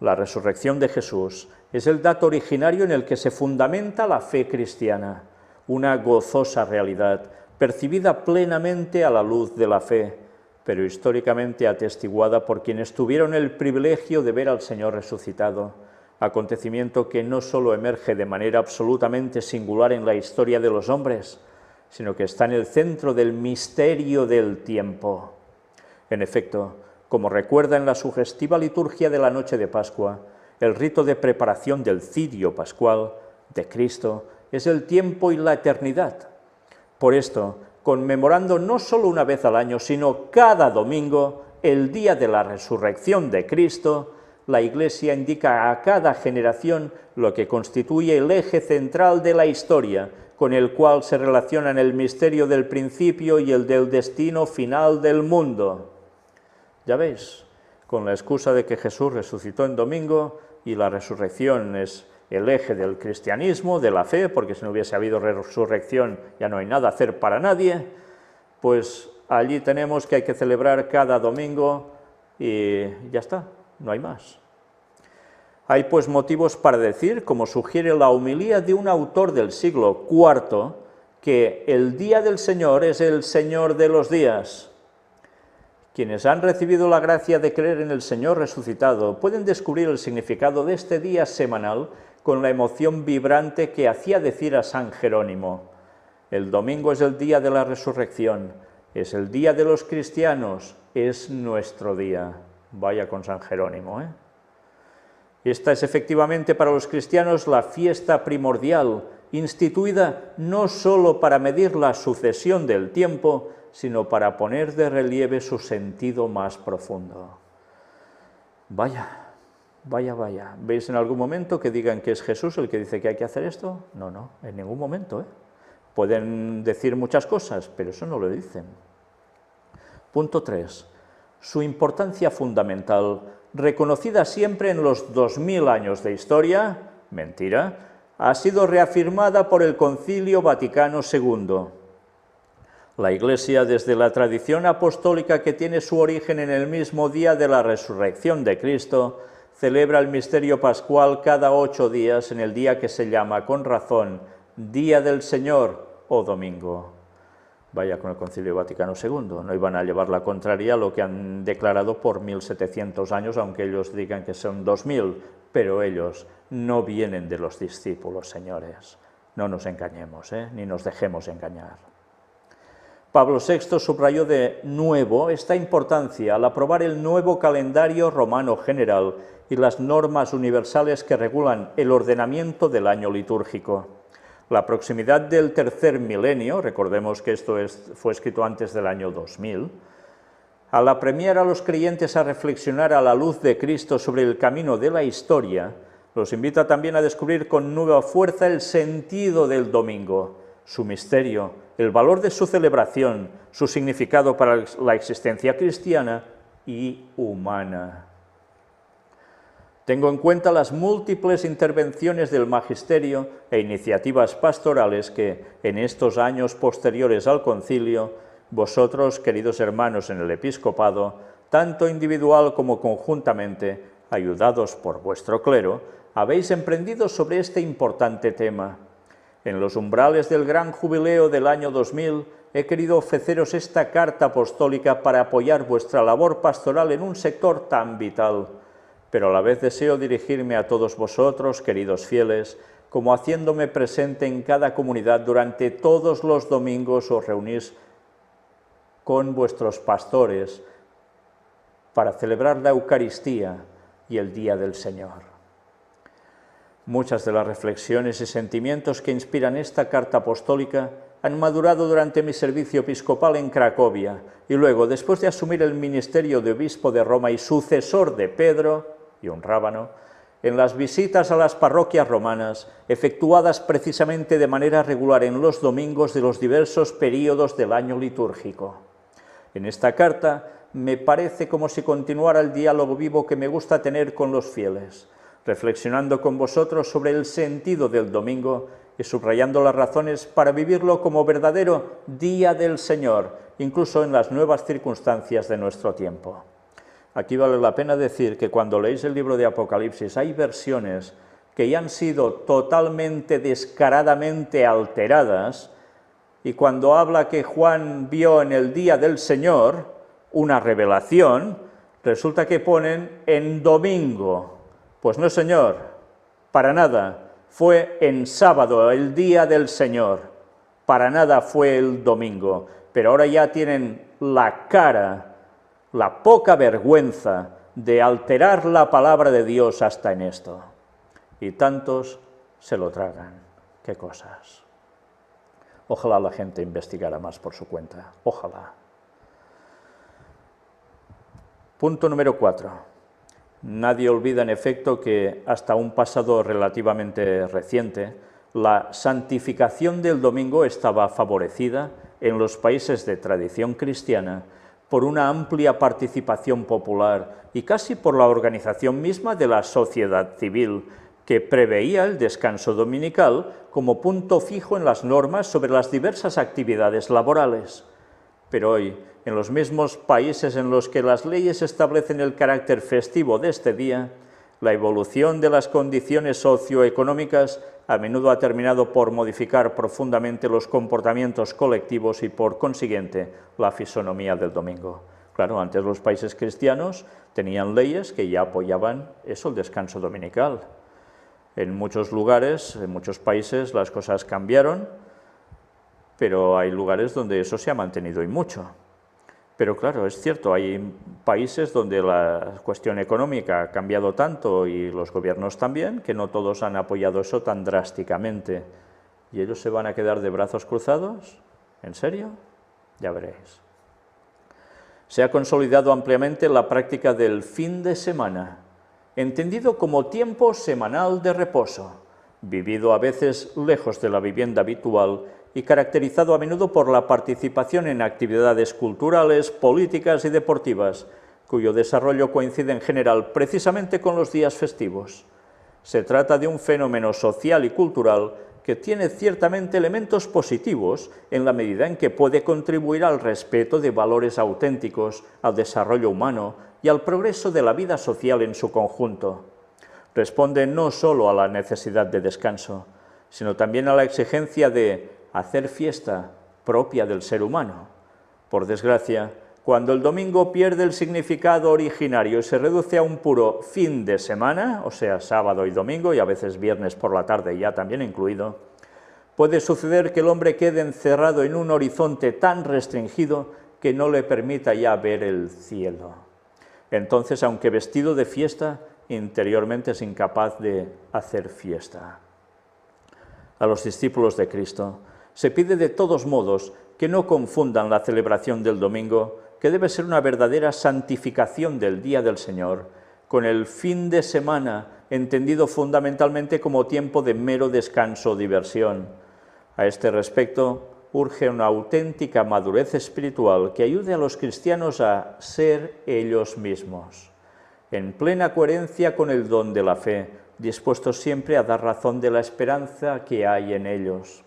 La resurrección de Jesús es el dato originario en el que se fundamenta la fe cristiana, una gozosa realidad, percibida plenamente a la luz de la fe, pero históricamente atestiguada por quienes tuvieron el privilegio de ver al Señor resucitado, acontecimiento que no solo emerge de manera absolutamente singular en la historia de los hombres, sino que está en el centro del misterio del tiempo. En efecto, como recuerda en la sugestiva liturgia de la noche de Pascua, el rito de preparación del cirio pascual de Cristo es el tiempo y la eternidad. Por esto, conmemorando no solo una vez al año, sino cada domingo, el día de la resurrección de Cristo, la Iglesia indica a cada generación lo que constituye el eje central de la historia, con el cual se relacionan el misterio del principio y el del destino final del mundo. Ya veis, con la excusa de que Jesús resucitó en domingo y la resurrección es el eje del cristianismo, de la fe, porque si no hubiese habido resurrección ya no hay nada a hacer para nadie, pues allí tenemos que hay que celebrar cada domingo y ya está, no hay más. Hay pues motivos para decir, como sugiere la homilía de un autor del siglo IV, que el día del Señor es el Señor de los días. Quienes han recibido la gracia de creer en el Señor resucitado pueden descubrir el significado de este día semanal con la emoción vibrante que hacía decir a San Jerónimo: el domingo es el día de la resurrección, es el día de los cristianos, es nuestro día. Vaya con San Jerónimo, ¿eh? Esta es efectivamente para los cristianos la fiesta primordial, instituida no solo para medir la sucesión del tiempo, sino para poner de relieve su sentido más profundo. Vaya, vaya, vaya. ¿Veis en algún momento que digan que es Jesús el que dice que hay que hacer esto? No, no, en ningún momento, ¿eh? Pueden decir muchas cosas, pero eso no lo dicen. Punto 3. Su importancia fundamental, reconocida siempre en los 2000 años de historia, mentira, ha sido reafirmada por el Concilio Vaticano II. La Iglesia, desde la tradición apostólica que tiene su origen en el mismo día de la resurrección de Cristo, celebra el misterio pascual cada 8 días en el día que se llama, con razón, Día del Señor o Domingo. Vaya con el Concilio Vaticano II, no iban a llevar la contraria a lo que han declarado por 1700 años, aunque ellos digan que son 2000, pero ellos no vienen de los discípulos, señores. No nos engañemos, ni nos dejemos engañar. Pablo VI subrayó de nuevo esta importancia al aprobar el nuevo calendario romano general y las normas universales que regulan el ordenamiento del año litúrgico. La proximidad del tercer milenio, recordemos que esto fue escrito antes del año 2000, al apremiar a los creyentes a reflexionar a la luz de Cristo sobre el camino de la historia, Los invita también a descubrir con nueva fuerza el sentido del domingo, su misterio, el valor de su celebración, su significado para la existencia cristiana y humana. Tengo en cuenta las múltiples intervenciones del magisterio e iniciativas pastorales que, en estos años posteriores al concilio, vosotros, queridos hermanos en el episcopado, tanto individual como conjuntamente, ayudados por vuestro clero, habéis emprendido sobre este importante tema. En los umbrales del gran jubileo del año 2000, he querido ofreceros esta carta apostólica para apoyar vuestra labor pastoral en un sector tan vital, pero a la vez deseo dirigirme a todos vosotros, queridos fieles, como haciéndome presente en cada comunidad durante todos los domingos os reunís con vuestros pastores para celebrar la Eucaristía y el Día del Señor. Muchas de las reflexiones y sentimientos que inspiran esta carta apostólica han madurado durante mi servicio episcopal en Cracovia y luego, después de asumir el ministerio de obispo de Roma y sucesor de Pedro y un rábano, en las visitas a las parroquias romanas, efectuadas precisamente de manera regular en los domingos de los diversos períodos del año litúrgico. En esta carta me parece como si continuara el diálogo vivo que me gusta tener con los fieles, reflexionando con vosotros sobre el sentido del domingo y subrayando las razones para vivirlo como verdadero Día del Señor, incluso en las nuevas circunstancias de nuestro tiempo. Aquí vale la pena decir que cuando leéis el libro de Apocalipsis hay versiones que ya han sido totalmente, descaradamente alteradas, y cuando habla que Juan vio en el día del Señor una revelación, resulta que ponen en domingo. Pues no, señor, para nada, fue en sábado, el día del Señor, para nada fue el domingo, pero ahora ya tienen la cara, la poca vergüenza de alterar la palabra de Dios hasta en esto. Y tantos se lo tragan. ¡Qué cosas! Ojalá la gente investigara más por su cuenta. Ojalá. Punto número 4. Nadie olvida, en efecto, que hasta un pasado relativamente reciente, la santificación del domingo estaba favorecida en los países de tradición cristiana por una amplia participación popular y casi por la organización misma de la sociedad civil, que preveía el descanso dominical como punto fijo en las normas sobre las diversas actividades laborales. Pero hoy, en los mismos países en los que las leyes establecen el carácter festivo de este día, la evolución de las condiciones socioeconómicas a menudo ha terminado por modificar profundamente los comportamientos colectivos y, por consiguiente, la fisonomía del domingo. Claro, antes los países cristianos tenían leyes que ya apoyaban eso, el descanso dominical. En muchos lugares, en muchos países, las cosas cambiaron, pero hay lugares donde eso se ha mantenido y mucho. Pero claro, es cierto, hay países donde la cuestión económica ha cambiado tanto y los gobiernos también, que no todos han apoyado eso tan drásticamente. ¿Y ellos se van a quedar de brazos cruzados? ¿En serio? Ya veréis. Se ha consolidado ampliamente la práctica del fin de semana, entendido como tiempo semanal de reposo, vivido a veces lejos de la vivienda habitual y caracterizado a menudo por la participación en actividades culturales, políticas y deportivas, cuyo desarrollo coincide en general precisamente con los días festivos. Se trata de un fenómeno social y cultural que tiene ciertamente elementos positivos en la medida en que puede contribuir al respeto de valores auténticos, al desarrollo humano y al progreso de la vida social en su conjunto. Responde no solo a la necesidad de descanso, sino también a la exigencia de hacer fiesta propia del ser humano. Por desgracia, cuando el domingo pierde el significado originario y se reduce a un puro fin de semana, o sea, sábado y domingo, y a veces viernes por la tarde ya también incluido, puede suceder que el hombre quede encerrado en un horizonte tan restringido que no le permita ya ver el cielo. Entonces, aunque vestido de fiesta, interiormente es incapaz de hacer fiesta. A los discípulos de Cristo se pide de todos modos que no confundan la celebración del domingo, que debe ser una verdadera santificación del Día del Señor, con el fin de semana entendido fundamentalmente como tiempo de mero descanso o diversión. A este respecto, urge una auténtica madurez espiritual que ayude a los cristianos a ser ellos mismos, en plena coherencia con el don de la fe, dispuestos siempre a dar razón de la esperanza que hay en ellos.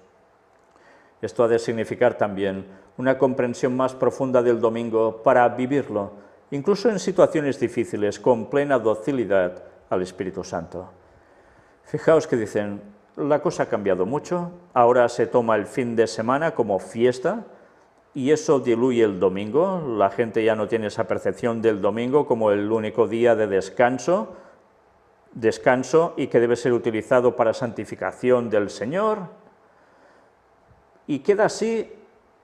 Esto ha de significar también una comprensión más profunda del domingo para vivirlo, incluso en situaciones difíciles, con plena docilidad al Espíritu Santo. Fijaos que dicen, la cosa ha cambiado mucho, ahora se toma el fin de semana como fiesta y eso diluye el domingo, la gente ya no tiene esa percepción del domingo como el único día de descanso y que debe ser utilizado para santificación del Señor, y queda así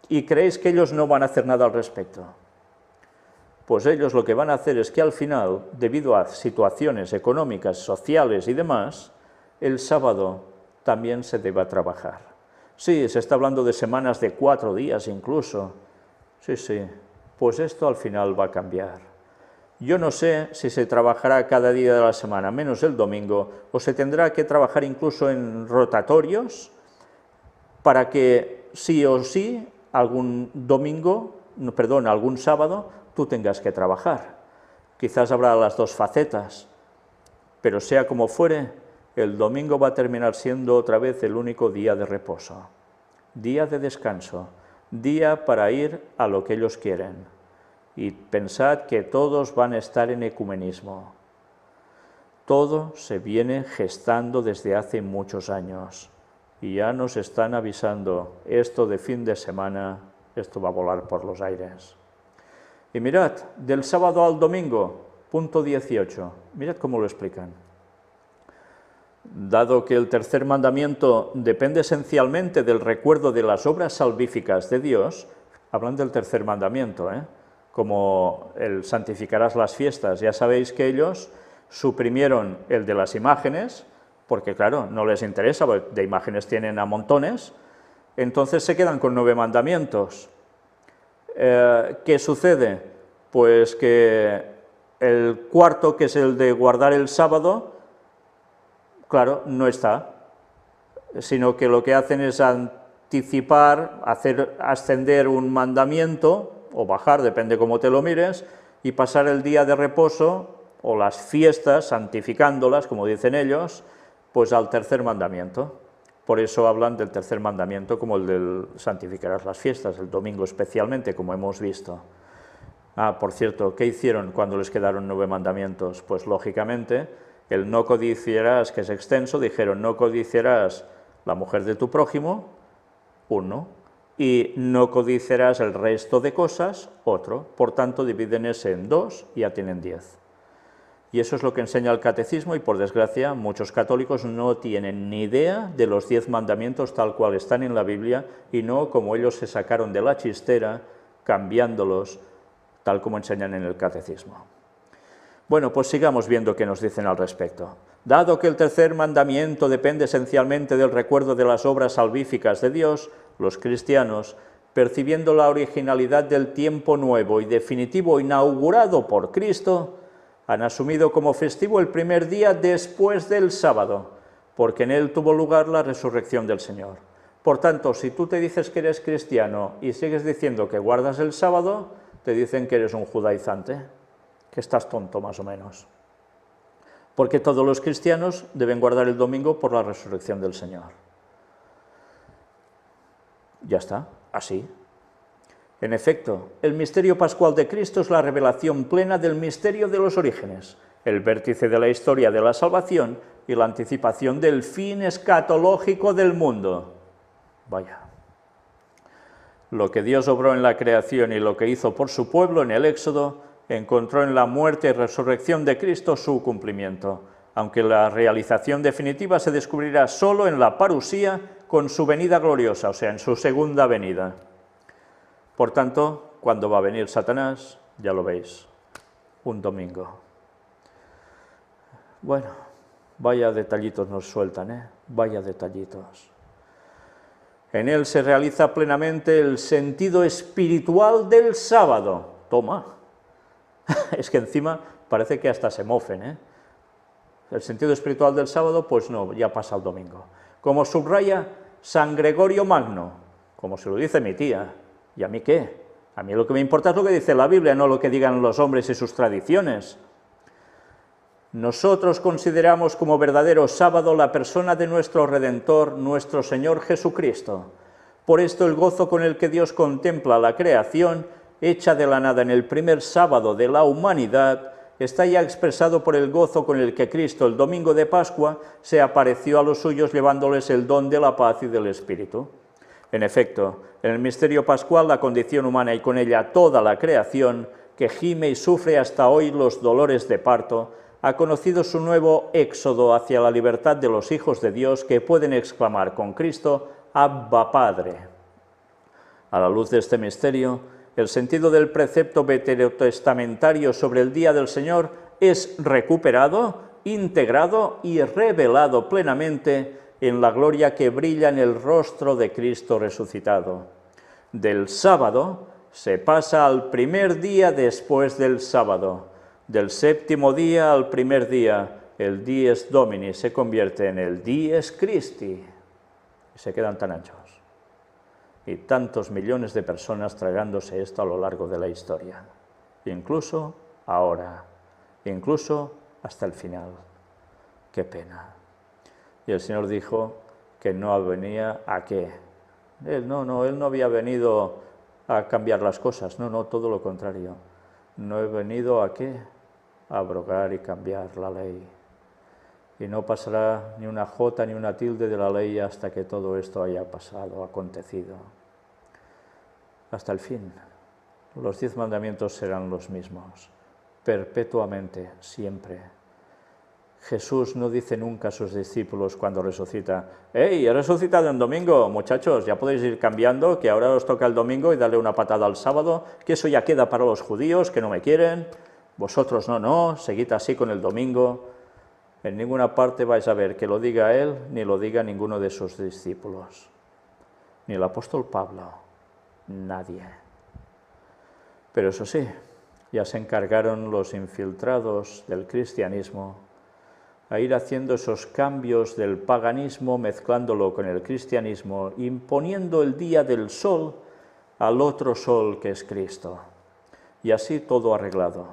y creéis que ellos no van a hacer nada al respecto. Pues ellos lo que van a hacer es que al final, debido a situaciones económicas, sociales y demás, el sábado también se deba trabajar. Sí, se está hablando de semanas de 4 días incluso. Sí, pues esto al final va a cambiar. Yo no sé si se trabajará cada día de la semana, menos el domingo, o se tendrá que trabajar incluso en rotatorios para que sí o sí algún sábado tú tengas que trabajar. Quizás habrá las dos facetas, pero sea como fuere, el domingo va a terminar siendo otra vez el único día de reposo, día de descanso, día para ir a lo que ellos quieren. Y pensad que todos van a estar en ecumenismo. Todo se viene gestando desde hace muchos años y ya nos están avisando, esto de fin de semana, esto va a volar por los aires. Y mirad, del sábado al domingo, punto 18, mirad cómo lo explican. Dado que el tercer mandamiento depende esencialmente del recuerdo de las obras salvíficas de Dios, hablan del tercer mandamiento, como el santificarás las fiestas, ya sabéis que ellos suprimieron el de las imágenes, porque claro, no les interesa, porque de imágenes tienen a montones, entonces se quedan con 9 mandamientos. ¿Qué sucede? Pues que el cuarto, que es el de guardar el sábado, claro, no está, sino que lo que hacen es anticipar, hacer ascender un mandamiento, o bajar, depende cómo te lo mires, y pasar el día de reposo, o las fiestas, santificándolas, como dicen ellos, pues al tercer mandamiento. Por eso hablan del tercer mandamiento como el del santificarás las fiestas, el domingo especialmente, como hemos visto. Por cierto, ¿qué hicieron cuando les quedaron 9 mandamientos? Pues lógicamente, el no codiciarás, que es extenso, dijeron no codiciarás la mujer de tu prójimo, 1, y no codiciarás el resto de cosas, otro. Por tanto, dividen ese en 2 y ya tienen 10. Y eso es lo que enseña el catecismo y, por desgracia, muchos católicos no tienen ni idea de los 10 mandamientos tal cual están en la Biblia y no como ellos se sacaron de la chistera, cambiándolos tal como enseñan en el catecismo. Bueno, pues sigamos viendo qué nos dicen al respecto. Dado que el tercer mandamiento depende esencialmente del recuerdo de las obras salvíficas de Dios, los cristianos, percibiendo la originalidad del tiempo nuevo y definitivo inaugurado por Cristo, han asumido como festivo el primer día después del sábado, porque en él tuvo lugar la resurrección del Señor. Por tanto, si tú te dices que eres cristiano y sigues diciendo que guardas el sábado, te dicen que eres un judaizante, que estás tonto más o menos. Porque todos los cristianos deben guardar el domingo por la resurrección del Señor. Ya está, así. En efecto, el misterio pascual de Cristo es la revelación plena del misterio de los orígenes, el vértice de la historia de la salvación y la anticipación del fin escatológico del mundo. Vaya. Lo que Dios obró en la creación y lo que hizo por su pueblo en el Éxodo, encontró en la muerte y resurrección de Cristo su cumplimiento, aunque la realización definitiva se descubrirá solo en la parusía con su venida gloriosa, o sea, en su segunda venida. Por tanto, ¿cuándo va a venir Satanás? Ya lo veis, un domingo. Bueno, vaya detallitos nos sueltan, vaya detallitos. En él se realiza plenamente el sentido espiritual del sábado. Toma, es que encima parece que hasta se mofen, el sentido espiritual del sábado, pues no, ya pasa el domingo. Como subraya San Gregorio Magno, como se lo dice mi tía, ¿y a mí qué? A mí lo que me importa es lo que dice la Biblia, no lo que digan los hombres y sus tradiciones. Nosotros consideramos como verdadero sábado la persona de nuestro Redentor, nuestro Señor Jesucristo. Por esto el gozo con el que Dios contempla la creación, hecha de la nada en el primer sábado de la humanidad, está ya expresado por el gozo con el que Cristo, el domingo de Pascua, se apareció a los suyos llevándoles el don de la paz y del Espíritu. En efecto, en el misterio pascual la condición humana y con ella toda la creación, que gime y sufre hasta hoy los dolores de parto, ha conocido su nuevo éxodo hacia la libertad de los hijos de Dios que pueden exclamar con Cristo, Abba Padre. A la luz de este misterio, el sentido del precepto veterotestamentario sobre el Día del Señor es recuperado, integrado y revelado plenamente en la gloria que brilla en el rostro de Cristo resucitado. Del sábado se pasa al primer día después del sábado. Del séptimo día al primer día, el dies Domini se convierte en el dies Christi. Y se quedan tan anchos. Y tantos millones de personas tragándose esto a lo largo de la historia. Incluso ahora, incluso hasta el final. ¡Qué pena! Y el Señor dijo que no venía a qué. Él no había venido a cambiar las cosas, no, todo lo contrario. No he venido a qué, a abrogar y cambiar la ley. Y no pasará ni una jota ni una tilde de la ley hasta que todo esto haya pasado, acontecido. Hasta el fin. Los 10 mandamientos serán los mismos, perpetuamente, siempre. Jesús no dice nunca a sus discípulos cuando resucita, ¡hey, he resucitado en domingo, muchachos, ya podéis ir cambiando, que ahora os toca el domingo y darle una patada al sábado, que eso ya queda para los judíos, que no me quieren, vosotros no, seguid así con el domingo. En ninguna parte vais a ver que lo diga él, ni lo diga ninguno de sus discípulos, ni el apóstol Pablo, nadie. Pero eso sí, ya se encargaron los infiltrados del cristianismo a ir haciendo esos cambios del paganismo, mezclándolo con el cristianismo, imponiendo el día del sol al otro sol que es Cristo. Y así todo arreglado.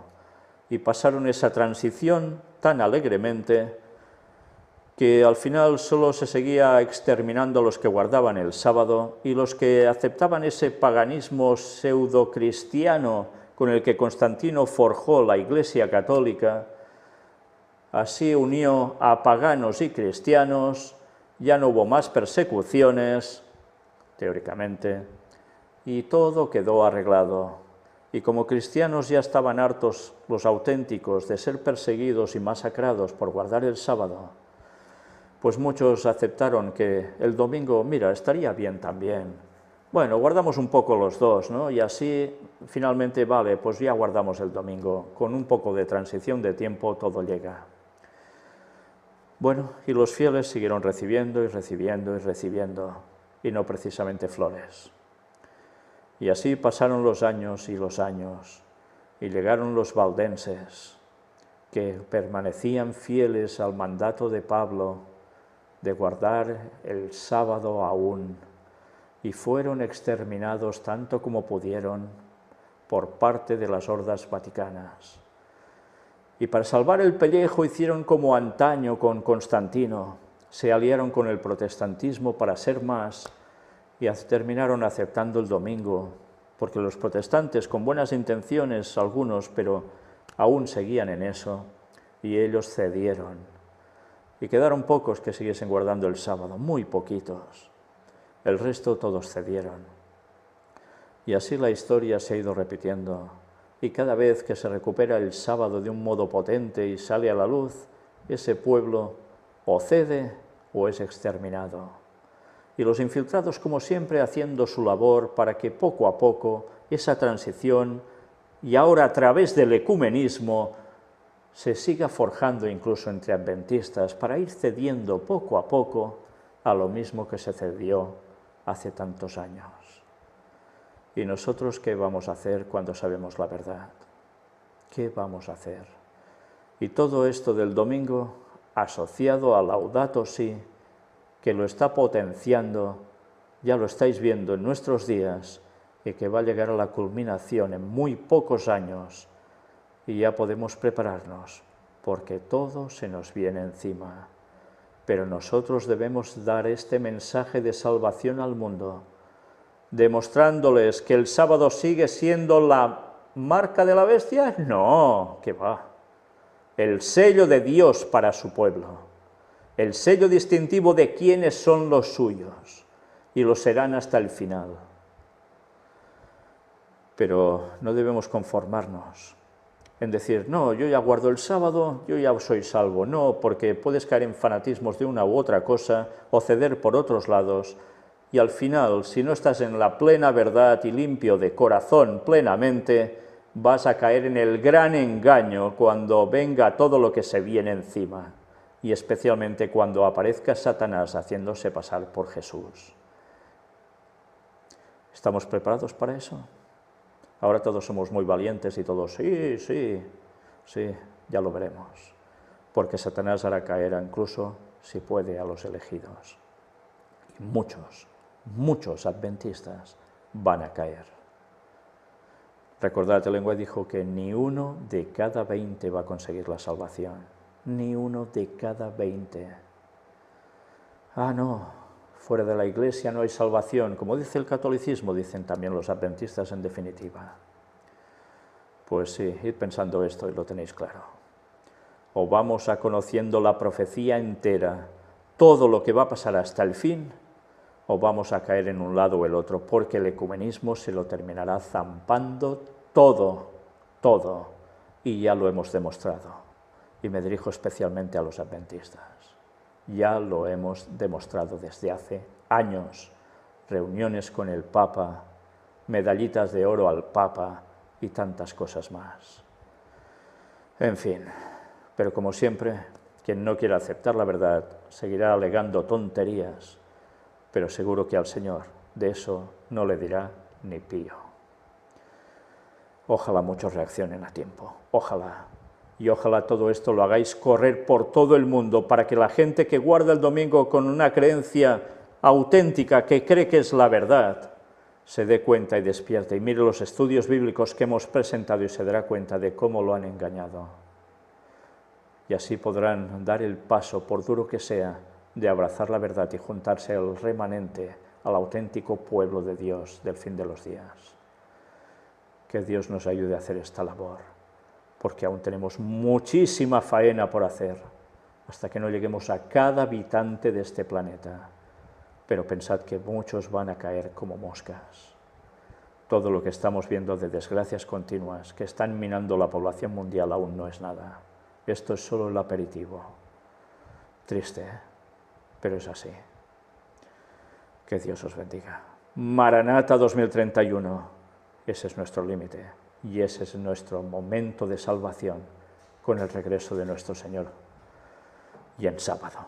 Y pasaron esa transición tan alegremente que al final solo se seguía exterminando a los que guardaban el sábado y los que aceptaban ese paganismo pseudo-cristiano con el que Constantino forjó la Iglesia Católica. Así unió a paganos y cristianos, ya no hubo más persecuciones, teóricamente, y todo quedó arreglado. Y como cristianos ya estaban hartos los auténticos de ser perseguidos y masacrados por guardar el sábado, pues muchos aceptaron que el domingo, mira, estaría bien también. Bueno, guardamos un poco los dos, ¿no? Y así, finalmente, vale, pues ya guardamos el domingo. Con un poco de transición de tiempo todo llega. Bueno, y los fieles siguieron recibiendo y recibiendo y recibiendo, y no precisamente flores. Y así pasaron los años, y llegaron los valdenses, que permanecían fieles al mandato de Pablo de guardar el sábado aún, y fueron exterminados tanto como pudieron por parte de las hordas vaticanas. Y para salvar el pellejo hicieron como antaño con Constantino, se aliaron con el protestantismo para ser más, y terminaron aceptando el domingo, porque los protestantes, con buenas intenciones algunos, pero aún seguían en eso, y ellos cedieron. Y quedaron pocos que siguiesen guardando el sábado, muy poquitos. El resto todos cedieron. Y así la historia se ha ido repitiendo, y cada vez que se recupera el sábado de un modo potente y sale a la luz, ese pueblo o cede o es exterminado. Y los infiltrados, como siempre, haciendo su labor para que poco a poco esa transición, y ahora a través del ecumenismo, se siga forjando incluso entre adventistas para ir cediendo poco a poco a lo mismo que se cedió hace tantos años. ¿Y nosotros qué vamos a hacer cuando sabemos la verdad? ¿Qué vamos a hacer? Y todo esto del domingo asociado a Laudato Si, que lo está potenciando, ya lo estáis viendo en nuestros días, y que va a llegar a la culminación en muy pocos años, y ya podemos prepararnos, porque todo se nos viene encima. Pero nosotros debemos dar este mensaje de salvación al mundo, demostrándoles que el sábado sigue siendo la marca de la bestia. No, que va. El sello de Dios para su pueblo, el sello distintivo de quiénes son los suyos, y lo serán hasta el final. Pero no debemos conformarnos en decir, no, yo ya guardo el sábado, yo ya soy salvo. No, porque puedes caer en fanatismos de una u otra cosa o ceder por otros lados, y al final, si no estás en la plena verdad y limpio de corazón plenamente, vas a caer en el gran engaño cuando venga todo lo que se viene encima, y especialmente cuando aparezca Satanás haciéndose pasar por Jesús. ¿Estamos preparados para eso? Ahora todos somos muy valientes y todos, sí, ya lo veremos, porque Satanás hará caer incluso, si puede, a los elegidos. Y muchos adventistas van a caer. Recordad, el lenguaje dijo que ni 1 de cada 20 va a conseguir la salvación, ni 1 de cada 20. Ah, no. Fuera de la Iglesia no hay salvación, como dice el catolicismo, dicen también los adventistas en definitiva. Pues sí, id pensando esto y lo tenéis claro. O vamos a conociendo la profecía entera, todo lo que va a pasar hasta el fin, o vamos a caer en un lado o el otro, porque el ecumenismo se lo terminará zampando todo, y ya lo hemos demostrado. Y me dirijo especialmente a los adventistas. Ya lo hemos demostrado desde hace años, reuniones con el Papa, medallitas de oro al Papa y tantas cosas más. En fin, pero como siempre, quien no quiera aceptar la verdad seguirá alegando tonterías, pero seguro que al Señor de eso no le dirá ni pío. Ojalá muchos reaccionen a tiempo, ojalá. Y ojalá todo esto lo hagáis correr por todo el mundo, para que la gente que guarda el domingo con una creencia auténtica, que cree que es la verdad, se dé cuenta y despierte, y mire los estudios bíblicos que hemos presentado y se dará cuenta de cómo lo han engañado. Y así podrán dar el paso, por duro que sea, de abrazar la verdad y juntarse al remanente, al auténtico pueblo de Dios del fin de los días. Que Dios nos ayude a hacer esta labor, porque aún tenemos muchísima faena por hacer, hasta que no lleguemos a cada habitante de este planeta. Pero pensad que muchos van a caer como moscas. Todo lo que estamos viendo de desgracias continuas, que están minando la población mundial, aún no es nada. Esto es solo el aperitivo. Triste, pero es así. Que Dios os bendiga. Maranata 2031, ese es nuestro límite. Y ese es nuestro momento de salvación con el regreso de nuestro Señor, y en sábado.